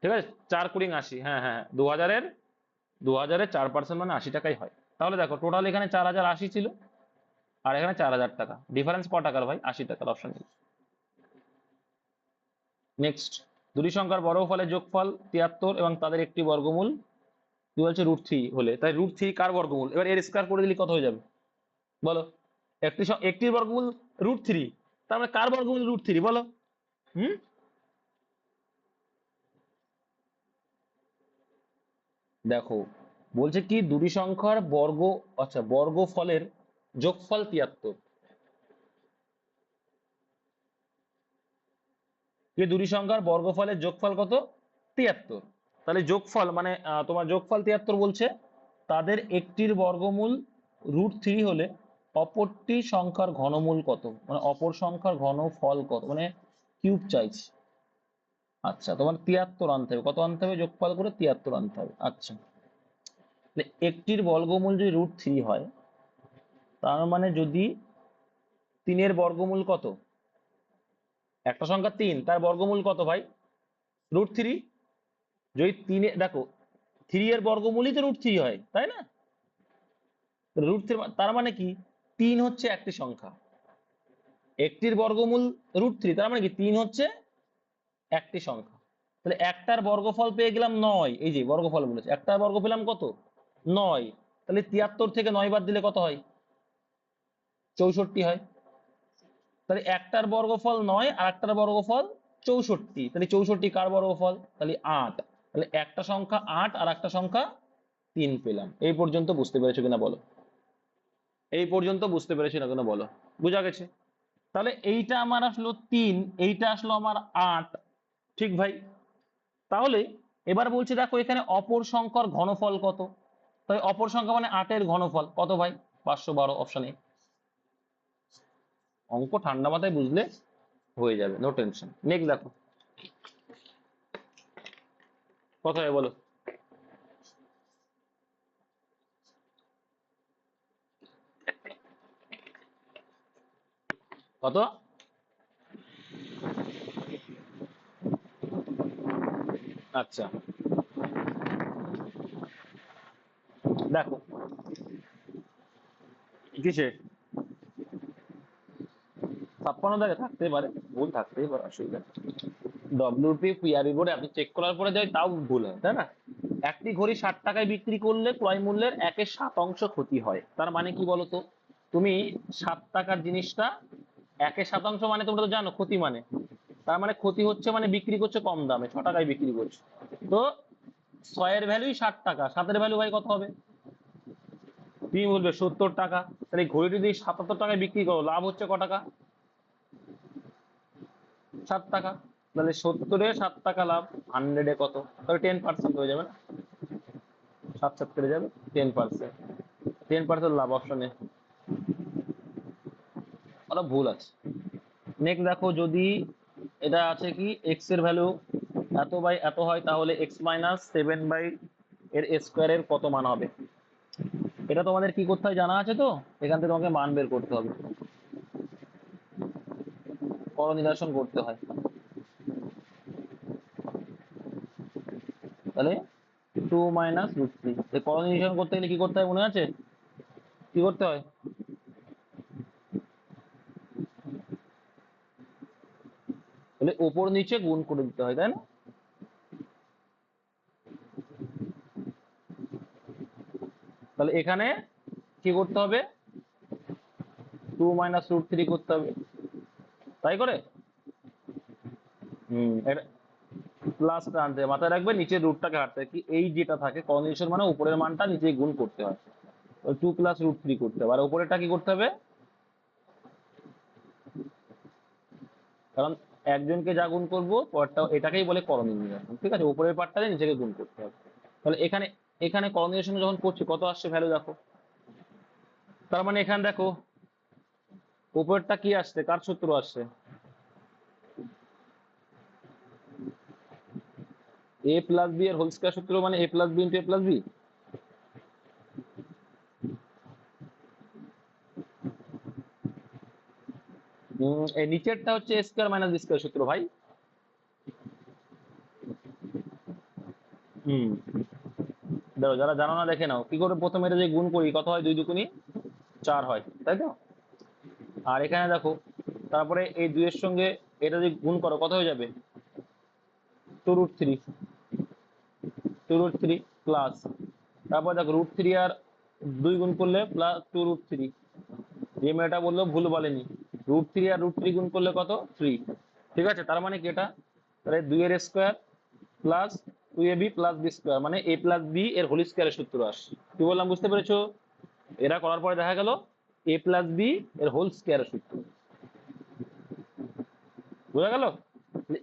ঠিক আছে, 4×80, হ্যাঁ হ্যাঁ, 2,000-এর 4% মানে 80 টাকাই হয়। তাহলে দেখো টোটাল এখানে 4,080 ছিল, আর এখানে 4,000 টাকা। ডিফারেন্স ক টাকার ভাই? 80 টাকার। অপশন। নেক্সট, দুটি সংখ্যার বর্গফলের যোগফল 73 এবং তাদের একটি বর্গমূল কি বলছে? √3 হলে, তাই √3 কার বর্গমূল? এবার এর স্কয়ার করে দিলে কত হয়ে যাবে বলো? একটির বর্গমূল √3, তার মানে কার বর্গমূল √3 বলো? হুম, দেখো বলছে কি দুটি সংখ্যার বর্গ, আচ্ছা বর্গফলের যোগফল 73। যে দুটি সংখ্যার বর্গফলের যোগফল কত? 73। তাহলে যোগফল মানে তোমার যোগফল 73 বলছে, তাদের একটির বর্গমূল √3 হলে অপরটি সংখ্যার ঘনমূল কত? মানে অপর সংখ্যার ঘনফল কত, মানে কিউব চাইছে। আচ্ছা, তোমার 73 আনতে হবে। কত আনতে হবে? যোগফল করে 73 আনতে হবে। আচ্ছা, তাহলে একটির বর্গমূল যদি √3 হয়, তার মানে যদি 3-এর বর্গমূল কত? একটা সংখ্যা 3, তার বর্গমূল কত ভাই? √3। যদি 3 দেখো 3 এর বর্গমূলই তো √3 হয়, তাই না? √3 তার মানে কি 3 হচ্ছে একটি সংখ্যা, একটির বর্গমূল √3, তার মানে কি 3 হচ্ছে একটি সংখ্যা। তাহলে একটার বর্গফল পেয়ে গেলাম 9। এই যে বর্গফল বলেছে, একটার বর্গ পেলাম কত? 9। তাহলে 73 থেকে 9 বাদ দিলে কত হয়? 64 হয়। তাহলে একটার বর্গফল 9 আর একটার বর্গফল 64। তাহলে 64 কার বর্গফল? তাহলে 8। তাহলে একটা সংখ্যা 8 আর একটা সংখ্যা 3 পেলাম। এই পর্যন্ত বুঝতে পেরেছো কিনা বলো? এই পর্যন্ত বুঝতে পেরেছি না কেন বলো? বুঝা গেছে? তাহলে এইটা আমার আসলো 3, এইটা আসলো আমার 8। ঠিক ভাই? তাহলে এবার বলছে দেখো এখানে অপর সংখ্যার ঘনফল কত? তাই অপর সংখ্যা মানে 8-এর ঘনফল কত ভাই? 512, অপশনে। অঙ্ক ঠান্ডা মাথায় বুঝলে হয়ে যাবে, নো টেনশন। নেক্সট দেখো কত হয় বলো? কত? আচ্ছা, দেখো কিসে 56 দেখে থাকতেই পারে, ভুল থাকতেই পারে, অসুবিধা নেই। ডব্লিউপি পিআরবি বোর্ডে আপনি চেক করার পরে যায় তাও ভুল হয়, তাই না? একটি ঘড়ি 60 টাকায় বিক্রি করলে ক্রয় মূল্যের 1/7 ক্ষতি হয়। তার মানে কি বলতো, তুমি 7 টাকার জিনিসটা 1/7 মানে তোমরা তো জানো ক্ষতি মানে, তার মানে ক্ষতি হচ্ছে মানে বিক্রি করছে কম দামে, 6 টাকায় বিক্রি করছে। তো 6-এর ভ্যালুই 60 টাকা, 7-এর ভ্যালু ভাই কত হবে? তুমি বলবে 70 টাকা। তাহলে এই ঘড়িটি যদি 77 টাকায় বিক্রি করো, লাভ হচ্ছে ক টাকা? 7 টাকা। তাহলে 70-এ 7 টাকা লাভ, 100-এ কত? তাহলে 10% হয়ে যাবে না? 7 কেটে যাবে, 10%। 10% লাভ অপশনে, ওটা ভুল আছে। নেক্সট দেখো, যদি এটা আছে কি এক্স এর ভ্যালু এত বাই এত হয়, তাহলে x-7 এর স্কোয়ারের কত মান হবে? এটা তোমাদের কি করতে হয় জানা আছে তো? এখান থেকে তোমাকে মান বের করতে হবে, করো নিরসন করতে হয়। তাহলে 2 - √3, করো নিরসন করতে গেলে কি করতে হয় মনে আছে? কি করতে হয়? তাহলে ওপর নিচে গুণ করে দিতে হয়, তাই না? তাহলে এখানে কি করতে হবে? 2 - √3 করতে হবে, তাই করে। এটা প্লাসটা আনতে হবে। মাথায় রাখবে নিচের রুটটাকে হাঁটতে হয়। কি এই যেটা থাকে কন্ডিশন মানে উপরের মানটা নিচে গুণ করতে হয়, 2 + √3 করতে হবে। আর উপরেরটা কি করতে হবে? কারণ একজনকে যা গুণ করবো পরটা এটাকেই বলে করণীয় নির্ণয়, ঠিক আছে? উপরের পার্টটা দিয়ে নিচেকে গুণ করতে হবে। তাহলে এখানে এখানে করণীয় যখন করছি কত আসছে ভ্যালু দেখো। তার মানে এখানে দেখো উপরেরটা কি আসছে, কার সূত্র আসছে? a+b এর হোল স্কয়ার সূত্র, মানে a+b * a+b। এই নিচেরটা হচ্ছে a² - b² সূত্র ভাই। হুম, দেখো যারা জানো না দেখে নাও কি করে। প্রথমে এটা যে গুণ করি কত হয়? 2 × 2 = 4 হয়, তাই তো? আর এখানে দেখো তারপরে এই 2 এর সঙ্গে এটা যদি গুণ করো কত হয়ে যাবে? 2 √3, 2 √3 প্লাস, তারপর দেখো √3 আর 2 গুণ করলে প্লাস 2 √3। যে মেয়েটা বললো ভুল বলেনি, √3 আর √3 গুণ করলে কত? 3। ঠিক আছে, তার মানে কি এটা? তাহলে 2 এর স্কোয়ার প্লাস 2ab + b² মানে a+b এর হোল স্কয়ারের সূত্র আসে। কি বললাম বুঝতে পেরেছো? এরা করার পরে দেখা গেল a+b এর হোল স্কয়ারের সূত্র বোঝা গেল।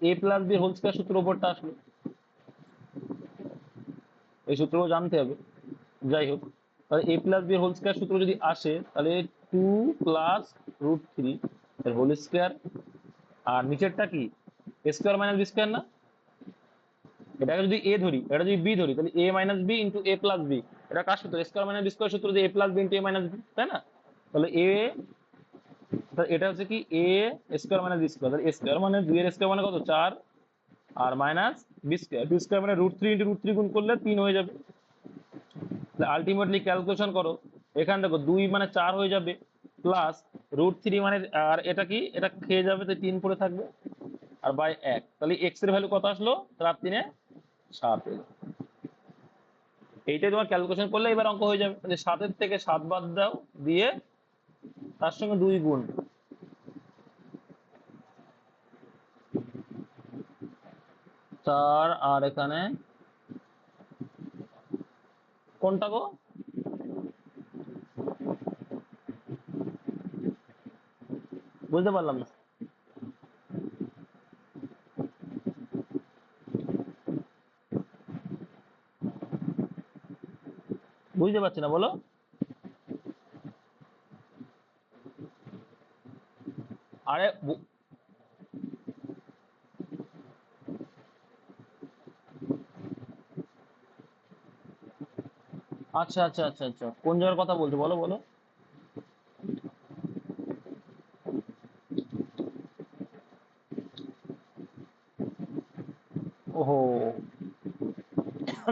a+b এর হোল স্কয়ার সূত্র উপরটা আসলো, এই সূত্রও জানতে হবে। যাই হোক, তাহলে a+b এর হোল স্কয়ার সূত্র যদি আসে তাহলে 2 + √3 এর হোল স্কয়ার, আর নিচেরটা কি স্কয়ার - b² না? এটাকে যদি a ধরি, এটা যদি b ধরি, তাহলে a - b * a+b। এটা কার সূত্র? স্কয়ার - b² সূত্র, যে a+b * a - b, তাই না? তাহলে এটা হচ্ছে কি a স্কয়ার - b²। তাহলে a স্কয়ার মানে 2 এর স্কয়ার মানে কত? 4, আর মাইনাস b² মানে √3 × √3 গুণ করলে 3 হয়ে যাবে। আলটিমেটলি ক্যালকুলেশন করো, এখানে দেখো 2 মানে 4 হয়ে যাবে, প্লাস √3 মানে, আর এটা কি এটা খেয়ে যাবে, তো 3 পড়ে থাকবে, আর বাই 1। তাহলে এক্স এর ভ্যালু কত আসলো? 4×3 = 7 এলো। এইটাই তোমার ক্যালকুলেশন করলে এবার অঙ্ক হয়ে যাবে। তাহলে 7-এর থেকে 7 বাদ দাও, দিয়ে তার সঙ্গে 2 গুণ, 4, আর এখানে কোনটা গো? বুঝতে পারলাম না। বুঝতে পারছি না, বলো। আরে আচ্ছা আচ্ছা আচ্ছা আচ্ছা, কোন জায়গার কথা বলছো বলো বলো। ওহো,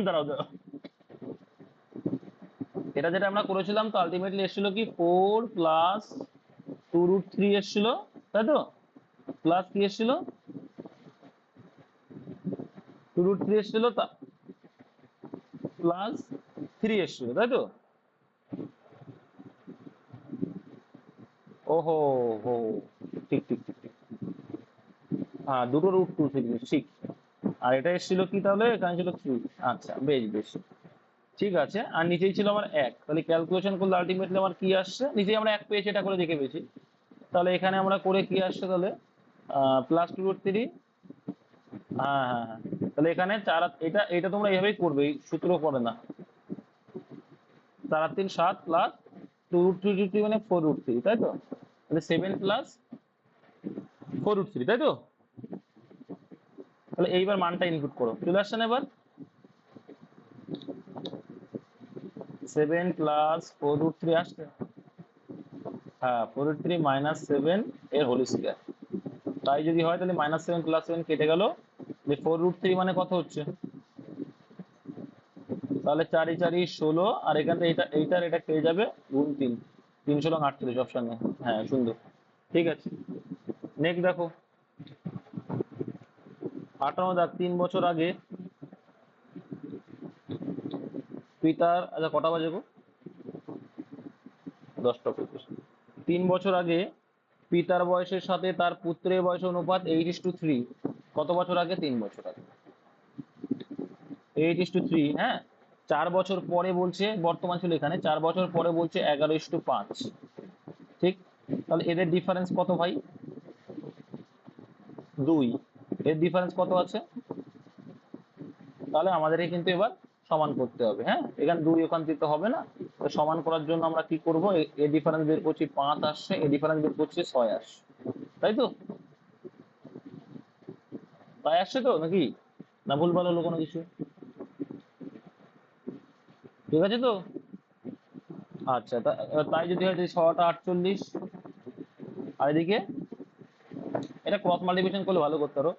দাঁড়াও দাঁড়াও, এটা যেটা আমরা করেছিলাম তো আলটিমেটলি এসেছিল কি 4 + 2√3 এসেছিল, তাই তো? প্লাস কি এসেছিল, 2√3 এসেছিল, প্লাস 3 এসেছিল, তাই তো? ওহো হো, ঠিক ঠিক ঠিক ঠিক, হ্যাঁ দুটো √2 ঠিক। আর এটা এসেছিল কি তাহলে, এখানে ছিল 3। আচ্ছা বেশ বেশ, ঠিক আছে। আর নিচেই ছিল আমার 1, তাহলে ক্যালকুলেশন করলে আলটিমেটলি আমার কি আসছে, নিচেই আমরা 1 পেয়েছি, এটা করে দেখে পেয়েছি। তাহলে এখানে আমরা করে কি আসছে তাহলে, +2√3। হ্যাঁ হ্যাঁ হ্যাঁ, তাহলে এখানে এটা এটা তোমরা এইভাবেই করবে, এই সূত্র করে না। 4 আর 3 7 প্লাস 2√3 মানে 4√3, তাই তো? তাহলে 7 প্লাস 4√3, তাই তো? তাহলে এইবার মানটা ইনপুট করো, চলে আসছে না এবার? 7 প্লাস 4√3 আসছে, হ্যাঁ 4√3 মাইনাস 7 এর হোল স্কয়ার। তাই যদি হয় তাহলে -7 + 7 কেটে গেল, যে 4√3 মানে কত হচ্ছে, তাহলে 4 × 4 = 16, আর এখান থেকে এইটার এটা পেয়ে যাবে গুণ 3, 3 × 16 = 38, অপশন নেই। হ্যাঁ সুন্দর, ঠিক আছে। নেক্সট দেখো 58 দাগ, 3 বছর আগে পিতার, আচ্ছা কটা বাজে গো, 10টা 25। 3 বছর আগে পিতার বয়সের সাথে তার পুত্রের বয়সের অনুপাত 8:3। কত বছর আগে? 3 বছর আগে, 8:3। হ্যাঁ, 4 বছর পরে বলছে, বর্তমান ছিল এখানে, 4 বছর পরে বলছে 11:5। ঠিক, তাহলে এদের ডিফারেন্স কত ভাই? 2। এর ডিফারেন্স কত আছে? তাহলে আমাদেরকে কিন্তু এবার সমান করতে হবে। হ্যাঁ, এখানে 2 ওখান থেকে হবে না, তো সমান করার জন্য আমরা কি করব, এ ডিফারেন্স বের করছি 5 আসছে, এ ডিফারেন্স বের করছি 6 আসছে, তাই তো? তাই আসছে তো নাকি, না ভুলভাল হলো কোনো কিছু? ঠিক আছে তো? আচ্ছা, তাই যদি হয়, 6টা 48, আর এদিকে এটা ক্রস মাল্টিপ্লিকেশন করলে ভালো করতে পারো।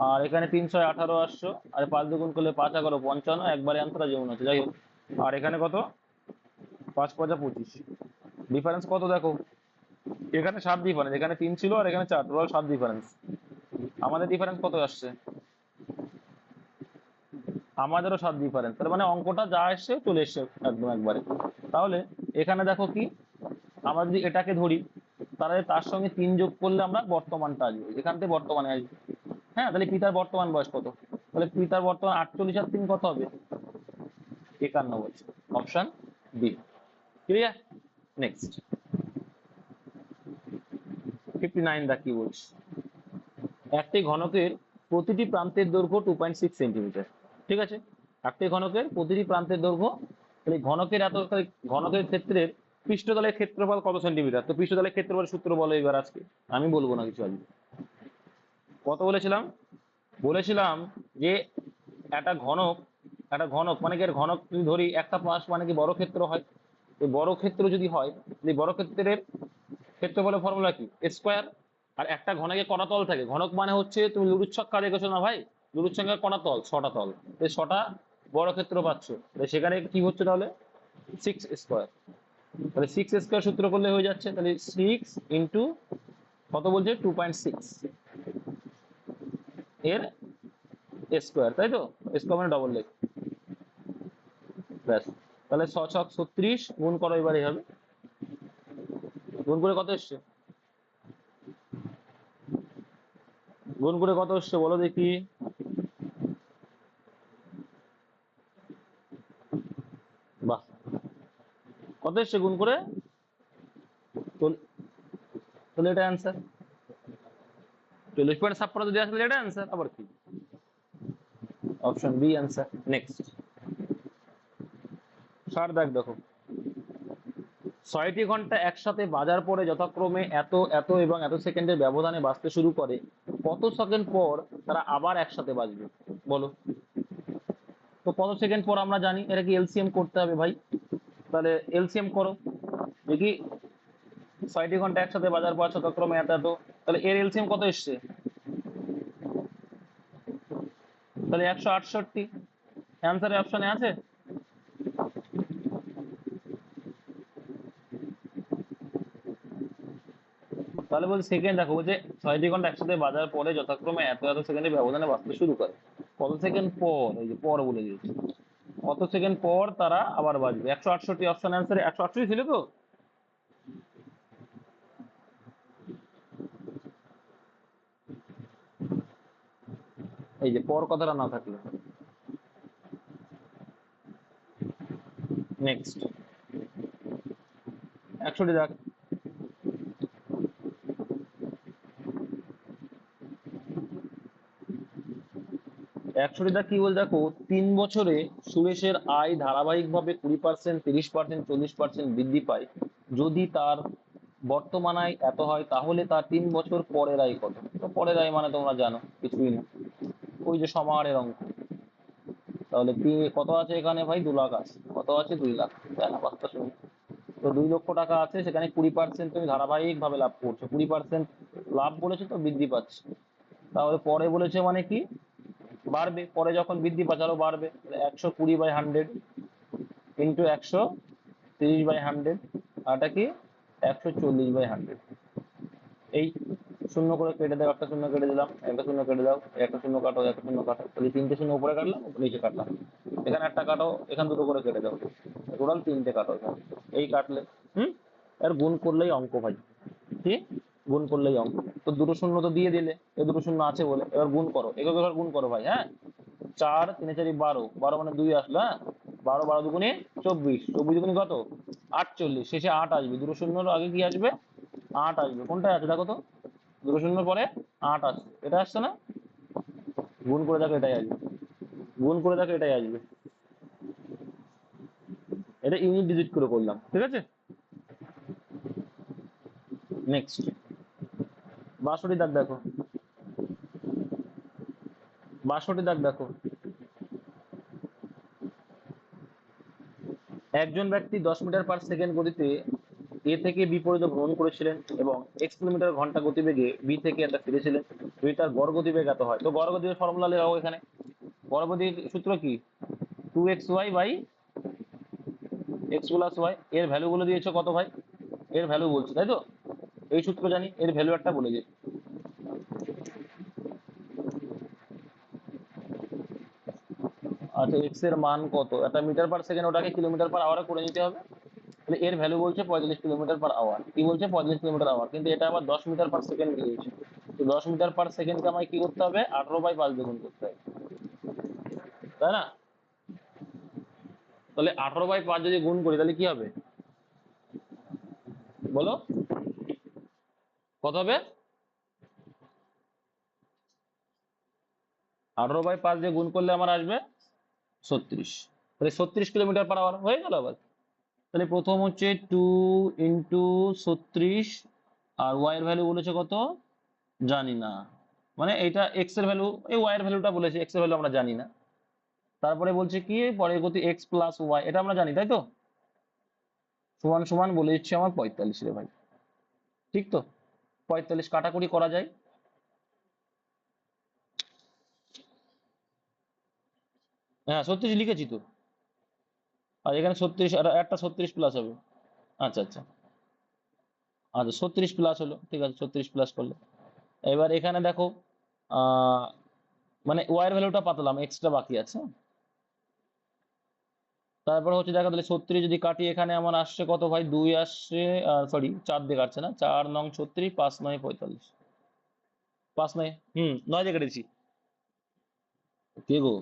আর এখানে 318 আসছো, আর 5 দুগুণ করলে 5 11 55, একবারে অ্যান্সার যেমন আছে, যাই হোক। আর এখানে কত, 5 5 25, ডিফারেন্স কত দেখো, এখানে 7 ডিফারেন্স, এখানে 3 ছিল আর এখানে 4, টোটাল 7 ডিফারেন্স। আমাদের ডিফারেন্স কত আসছে? আমাদেরও 7 ডিফারেন্স, তার মানে অঙ্কটা যা এসছে চলে এসছে একদম একবারে। তাহলে এখানে দেখো কি, আমরা যদি এটাকে ধরি, তাহলে তার সঙ্গে 3 যোগ করলে আমরা বর্তমানটা আসবে, এখান থেকে বর্তমানে আসবে। হ্যাঁ, তাহলে পিতার বর্তমান বয়স কত, তাহলে পিতার বর্তমান 48 আর 3 কত হবে, 51 বছর, অপশন বি। ক্লিয়ার? নেক্সট 59 দা, কি বলছি, একটি ঘনকের প্রতিটি প্রান্তের দৈর্ঘ্য 2.6 সেন্টিমিটার। ঠিক আছে, একটি ঘনকের প্রতিটি প্রান্তের দৈর্ঘ্য, তাহলে ঘনকের এত, ঘনকের ক্ষেত্রের পৃষ্ঠতলের ক্ষেত্রফল কত সেন্টিমিটার, তো পৃষ্ঠতলের ক্ষেত্রফল সূত্র বলো এবার, আজকে আমি বলবো না কিছু, আজকে কত বলেছিলাম, বলেছিলাম যে একটা ঘনক, একটা ঘনক মানে কি, এর ঘনক যদি ধরি একটা পাশ মানে কি বড় ক্ষেত্র হয়, এই বড় ক্ষেত্র যদি হয়, এই বড় ক্ষেত্রের ক্ষেত্রফলের ফর্মুলা কি, স্কোয়ার। আর একটা ঘনকে কটা তল থাকে, ঘনক মানে হচ্ছে, তুমি লুরুর ছক্কা দেখেছো না ভাই, লুরুর ছক্কার কটা তল, 6টা তল, এই 6টা বড় ক্ষেত্র পাচ্ছ, সেখানে কি হচ্ছে তাহলে 6 স্কোয়ার। তাহলে 6 স্কোয়ার সূত্র করলে হয়ে যাচ্ছে, তাহলে 6 ইন্টু কত বলছে, 2.6 এর স্কোয়ার, তাই তো? স্কোয়ার মানে ডবল লেগ, ব্যাস। তাহলে 6 ছক 36, গুণ করো এবার এইভাবে, গুণ করে কত এসছে, গুণ করে কত এসছে বলো দেখি, বাহ, কত এসছে গুণ করে, তাহলে এটা অ্যান্সার, 40.56 যদি আসে তাহলে এটা অ্যান্সার, আবার কি, অপশন বি অ্যান্সার। নেক্সট 60 দাগ দেখো, 6টি ঘন্টা একসাথে বাজার পরে যথাক্রমে এত এত এবং এত সেকেন্ডের ব্যবধানে বাজতে শুরু করে, কত সেকেন্ড পর তারা আবার একসাথে বাজবে বলো? তো কত সেকেন্ড পর আমরা জানি, এটা কি এলসিএম করতে হবে ভাই, তাহলে এলসিএম করো দেখি, 6টি ঘন্টা একসাথে বাজার পর যথাক্রমে এত এত, তাহলে এর এলসিএম কত এসছে, তাহলে 168, অ্যান্সারের অপশনে আছে। তাহলে বলছি সেকেন্ড দেখো যে 6টি ঘন্টা একসাথে বাজার পরে যথাক্রমে এত এত সেকেন্ডের ব্যবধানে বাঁচতে শুরু করে। কত সেকেন্ড পর, এই যে পর বলে দিয়েছে, কত সেকেন্ড পর তারা আবার বাজবে। 168, অপশন অ্যান্সারে 168 ছিল তো। এই যে পর কথাটা না থাকলে। নেক্সট 61 দেখ। 61 কি বল দেখো, 3 বছরে সুরেশের আয় ধারাবাহিকভাবে 20%, 30%, 40% বৃদ্ধি পায়। যদি তার বর্তমান আয় এত হয় তাহলে তার 3 বছর পরের আয় কত? তো পরের আয় মানে তোমরা জানো কিছুই না, ওই যে সমাহারের অঙ্ক। তাহলে কত আছে এখানে ভাই? 2 লাখ আছে। কত আছে? 2 লাখ, তাই না? বার্তা শুনি। তো 2 লক্ষ টাকা আছে, সেখানে 20% তুমি ধারাবাহিক ভাবে লাভ করছো, 20% লাভ বলেছে তো বৃদ্ধি পাচ্ছে। তাহলে পরে বলেছে মানে কি? বাড়বে। পরে যখন বৃদ্ধি পাচ্ছে আরো বাড়বে। 120/100 ইন্টু 130/100, আর এটা কি 140/100। এই শূন্য করে কেটে দাও, একটা শূন্য কেটে দিলাম, একটা শূন্য কেটে দাও, একটা শূন্য কাটো, একটা শূন্য কাটো, তাহলে 3টে শূন্য উপরে কাটলাম, নিচে কাটলাম। এখানে একটা কাটো, এখান দুটো করে কেটে দাও, টোটাল 3টে কাটো এখানে। এই কাটলে আর গুণ করলেই অঙ্ক ভাই। কি? গুণ করলেই অঙ্ক। তো দুটো শূন্য তো দিয়ে দিলে, এই দুটো শূন্য আছে বলে এবার গুণ করো, এবার গুণ করো ভাই। হ্যাঁ, 4 3 4 12, 12 মানে 2 আসলো। হ্যাঁ, 12, 12 দুগুণে 24, 24 দুগুণে কত? 48, শেষে 8 আসবে। দুটো শূন্যর আগে কি আসবে? 8 আসবে। কোনটা আছে দেখো তো? দুটো শূন্যর পরে 8 আসবে, এটা আসছে না? গুণ করে দেখো, এটাই আসবে। গুণ করে দেখো, এটাই আসবে। এটা ইউনিট ডিজিট করে করলাম, ঠিক আছে। নেক্সট 62 দাগ দেখো। 62 দাগ দেখো। একজন ব্যক্তি 10 মিটার/সেকেন্ড গতিতে এ থেকে বি পর্যন্ত ভ্রমণ করেছিলেন এবং x কিলোমিটার ঘন্টা গতিবেগে বি থেকে এটা ফিরেছিলেন। যদি তার গড় গতিবেগ এত হয়, তো গড় গতিবেগ ফর্মুলা লেখাও এখানে। গড় গতির সূত্র কি? 2xy/x+y। এর ভ্যালু বলে দিয়েছে কত ভাই? এর ভ্যালু বলছে, তাই তো? এই সূত্র জানি, এর ভ্যালু একটা বলে দিই। আচ্ছা, এক্স এর মান কত? এটা মিটার/সেকেন্ড, ওটাকে কিলোমিটার/আওয়ারে করে নিতে হবে। তাহলে এর ভ্যালু বলছে 45 কিলোমিটার/আওয়ার। কি বলছে? 45 কিলোমিটার/আওয়ার, কিন্তু এটা আবার 10 মিটার/সেকেন্ড দিয়েছে। তো 10 মিটার/সেকেন্ডকে আমায় কি করতে হবে? 18/5 দিয়ে গুণ করতে হবে, তাই না? তাহলে 18/5 যদি গুণ করি তাহলে কি হবে বলো? কত হবে? 18/5 দিয়ে গুণ করলে আমার আসবে 36। তাহলে 36 কিলোমিটার/আওয়ার হয়ে গেল আবার। তাহলে প্রথম হচ্ছে 2 × 36, আর ওয়াই এর ভ্যালু বলেছে কত? জানি না। মানে এটা এক্স এর ভ্যালু, এই ওয়াই এর ভ্যালুটা বলেছে, এক্স এর ভ্যালু আমরা জানি না। তারপরে বলছে কি পরের গতি x+y, এটা আমরা জানি, তাই তো? সমান সমান বলে দিচ্ছে আমার 45 রে ভাই। ঠিক তো? 45 কাটাকুটি করা যায়। হ্যাঁ, 36 লিখেছি তো। আর এখানে 36, আর একটা 36 প্লাস হবে। আচ্ছা আচ্ছা, আচ্ছা 36 প্লাস হলো, ঠিক আছে, 36 প্লাস করলে। এবার এখানে দেখো, আহ মানে ওয়াই এর ভ্যালুটা পাতলাম, এক্সট্রা বাকি আছে। তারপর হচ্ছে দেখো, তাহলে 36 যদি কাটি, এখানে আমার আসছে কত ভাই? 2 আসছে, সরি 4 দিয়ে কাটছে না, 4 নং 36, 5 নয় 45, 5 নয় 9 দিয়ে কেটেছি। কে গো?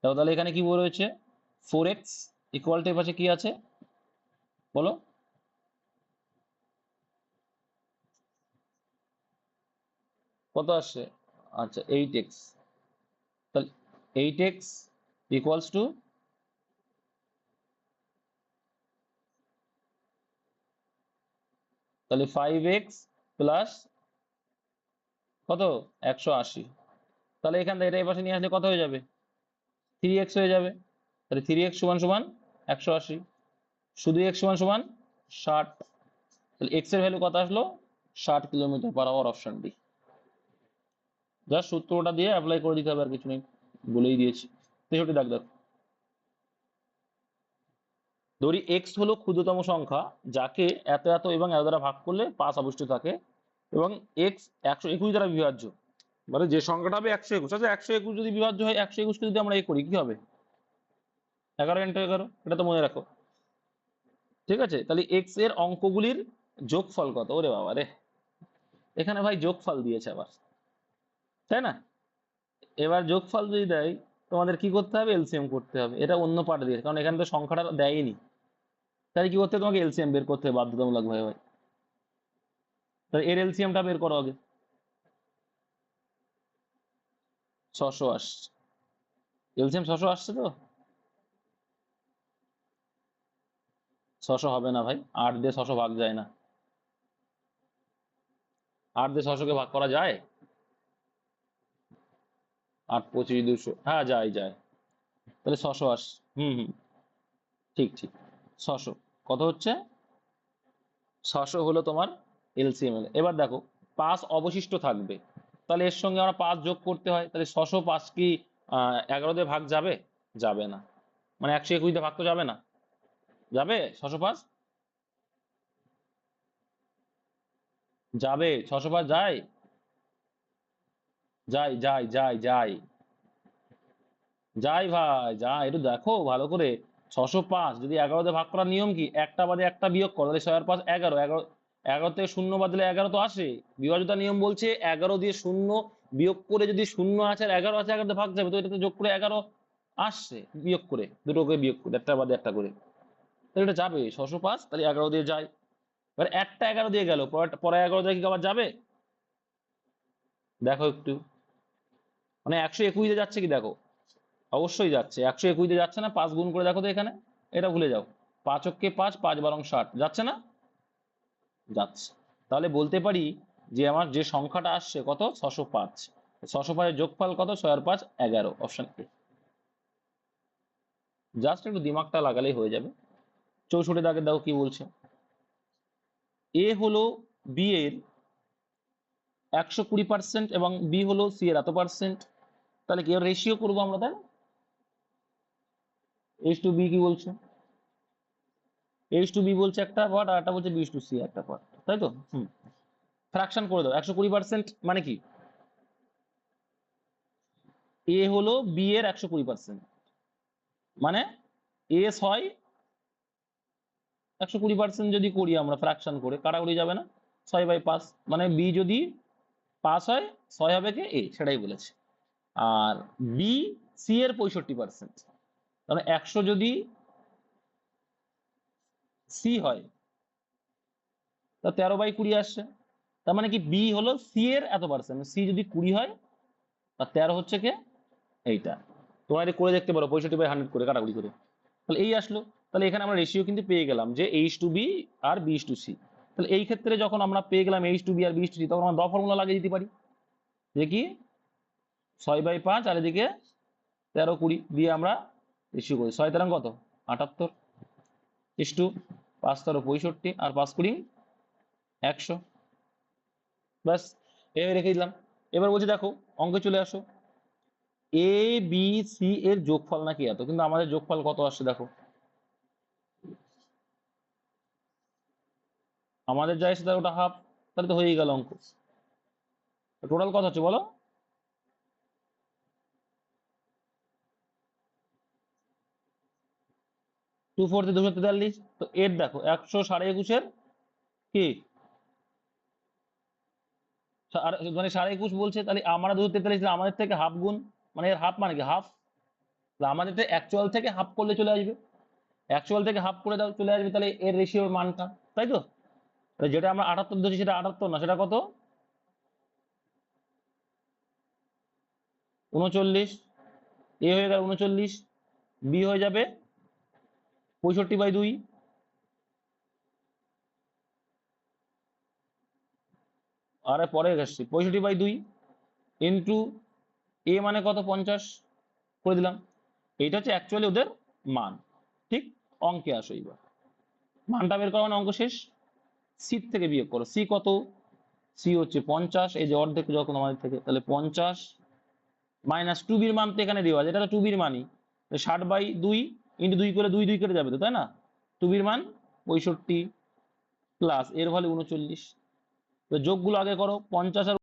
দেখো তাহলে এখানে কি বলে রয়েছে? 4x ইকুয়াল টু, পাশে কি আছে বলো? কত আসছে? আচ্ছা 8x। তাহলে 8x ইকুয়ালস টু, তাহলে 5x প্লাস কত? 180। তাহলে এখান থেকে এটা এই পাশে নিয়ে আসলে কত হয়ে যাবে? 3x হয়ে যাবে। তাহলে 3x সমান সমান 180, শুধু x সমান সমান 60। তাহলে x এর ভ্যালু কত আসলো? 60 কিলোমিটার/আওয়ার, অপশন ডি। জাস্ট সূত্রটা দিয়ে অ্যাপ্লাই করে দিতে হবে, আর কিছু নেই, বলেই দিয়েছি। 63 দাগ দাও। ধরি এক্স হলো ক্ষুদ্রতম সংখ্যা যাকে এত এত এবং এত দ্বারা ভাগ করলে 5 অবশিষ্ট থাকে, এবং এক্স 121 দ্বারা বিভাজ্য, মানে যে সংখ্যাটা হবে 121। আচ্ছা 121 যদি বিভাজ্য হয়, 121কে যদি আমরা করি কি হবে? 11 × 11, এটা তো মনে রাখো। ঠিক আছে, তাহলে এক্স এর অঙ্কগুলির যোগফল কত? ওরে বাবা রে, এখানে ভাই যোগফল দিয়েছে আবার, তাই না? এবার যোগফল যদি দেয়, তোমাদের কি করতে হবে? এলসিএম করতে হবে। এটা অন্য পার্ট দিয়েছে, কারণ এখানে তো সংখ্যাটা দেয়নি। তাহলে কি করতে হবে? তোমাকে এলসিএম বের করতে হবে বাধ্যতামূলক ভাই ভাই। তাহলে এর এলসিএমটা বের করো আগে। 600 আসছে, এলসিএম 600 আসছে তো? 600 হবে না ভাই, 8 দিয়ে 600 ভাগ যায় না। 8 দিয়ে 600-কে ভাগ করা যায়? 8 25 200, হ্যাঁ যায় যায়। তাহলে 600 আস, হুম, ঠিক ঠিক। 600 কত হচ্ছে? 600 হলো তোমার এলসিএম। এবার দেখো 5 অবশিষ্ট থাকবে, তাহলে এর সঙ্গে আমরা 5 যোগ করতে হয়। তাহলে 600 5 কি 11 দিয়ে ভাগ যাবে? যাবে না। মানে 121 দিয়ে ভাগ তো যাবে না, যাবে? 600 5 যাবে? 600 5 যায়? যায় যায় যায় যায় যায় ভাই, যায়। একটু দেখো ভালো করে। 605 যদি 11 দিয়ে ভাগ করার নিয়ম কি? একটা বাদে একটা বিয়োগ করো, তাহলে 6 আর 5 11, 11, 11 থেকে শূন্য বাদ দিলে 11 তো আসে। বিভাজ্যতার নিয়ম বলছে 11 দিয়ে শূন্য বিয়োগ করে যদি শূন্য আছে আর 11 আছে, 11 দিয়ে ভাগ যাবে, তো এটাতে যোগ করে 11 আসছে, বিয়োগ করে দুটোকে বিয়োগ করে একটা বাদে একটা করে, তাহলে এটা যাবে। 605 তাহলে 11 দিয়ে যায়। এবার একটা 11 দিয়ে গেল, পরে 11 দিয়ে কি আবার যাবে? দেখো একটু, মানে 121 দিয়ে যাচ্ছে কি দেখো? অবশ্যই যাচ্ছে। 121 দিয়ে যাচ্ছে না? 5 গুণ করে দেখো তো এখানে, এটা ভুলে যাও। 5 অক্ষে 5, 5 12 60, যাচ্ছে না? যাচ্ছে। তাহলে বলতে পারি যে আমার যে সংখ্যাটা আসছে কত? 605। 605 এর যোগফল কত? 6 আর 5 11, অপশন এ। জাস্ট একটু দিমাগটা লাগালেই হয়ে যাবে। 64 দাগে দাও কি বলছে। এ হলো বি এর 120% এবং বি হলো সি এর এত পার্সেন্ট। তাহলে কি রেশিও করবো আমরা, তাই না? এইচ টু বি কি বলছে? এইচ টু বি বলছে একটা পার্ট, আর একটা বলছে বি টু সি একটা পার্ট, তাই তো? ফ্র্যাকশন করে দাও। 120% মানে কি? এ হলো বি এর 120%, মানে এ 6, 120% যদি করি আমরা ফ্র্যাকশন করে, কাটাকুটি যাবে না? 6/5, মানে বি যদি 5 হয়, 6 হবে কে? এ, সেটাই বলেছে। আর বি সি এর 65%, মানে 100 যদি সি হয়, তা 13/20 আসছে। তার মানে কি বি হলো সি এর এত পার্সেন্ট, সি যদি 20 হয় আর 13 হচ্ছে কে? এইটা। তোমরা এটা করে দেখতে পারো 65/100 করে কাটাকুটি করে, তাহলে এই আসলো। তাহলে এখানে আমরা রেশিও কিন্তু পেয়ে গেলাম যে এইচ টু বি আর বি টু সি। তাহলে এই ক্ষেত্রে যখন আমরা পেয়ে গেলাম এইচ টু বি আর বি টু সি, তখন আমরা দ ফর্মুলা লাগিয়ে দিতে পারি, যে কি 6/5 আর এদিকে 13 20 দিয়ে আমরা রেশিও করি। 6 তেরং কত? 78, ইস টু 5 13 65, আর 5 20 100। ব্যাস, এভাবে রেখে দিলাম। এবার বলছি দেখো অঙ্কে চলে আসো, এ বি সি এর যোগফল নাকি এত, কিন্তু আমাদের যোগফল কত আসছে দেখো। আমাদের যা এসে তার ওটা হাফ, তাহলে তো হয়েই গেল অঙ্ক। টোটাল কত হচ্ছে বলো? 2 4 243। তো এর দেখো 100 21.5-এর কি মানে 21.5 বলছে, তাহলে আমরা 243, আমাদের থেকে হাফ গুণ, মানে এর হাফ মানে কি? হাফ। আমাদের অ্যাকচুয়াল থেকে হাফ করলে চলে আসবে, অ্যাকচুয়াল থেকে হাফ করে দাও, চলে আসবে। তাহলে এর রেশিওর মানটা, তাই তো? তাহলে যেটা আমরা 78 ধরছি, সেটা 78 না, সেটা কত? 39। এ হয়ে গেল 39, বি হয়ে যাবে 65/2, আর পরে আসছি 65/2 ইন্টু এ মানে কত? 50 করে দিলাম। এইটা হচ্ছে অ্যাকচুয়ালি ওদের মান। ঠিক, অঙ্কে আসো এইবার। মানটা বের করা মানে অঙ্ক শেষ। সি থেকে বিয়োগ করো। সি কত? সি হচ্ছে 50, এই যে অর্ধেক যখন আমাদের থেকে, তাহলে 50 মাইনাস টু বির মান তো এখানে দেওয়া আছে, এটা তো টু বির মানই। 60/2 ইন্টু 2 করে 2 2 কেটে যাবে তো, তাই না? টু বির মান 65 প্লাস এর ভ্যালু 39। তো যোগগুলো আগে করো, 50 আর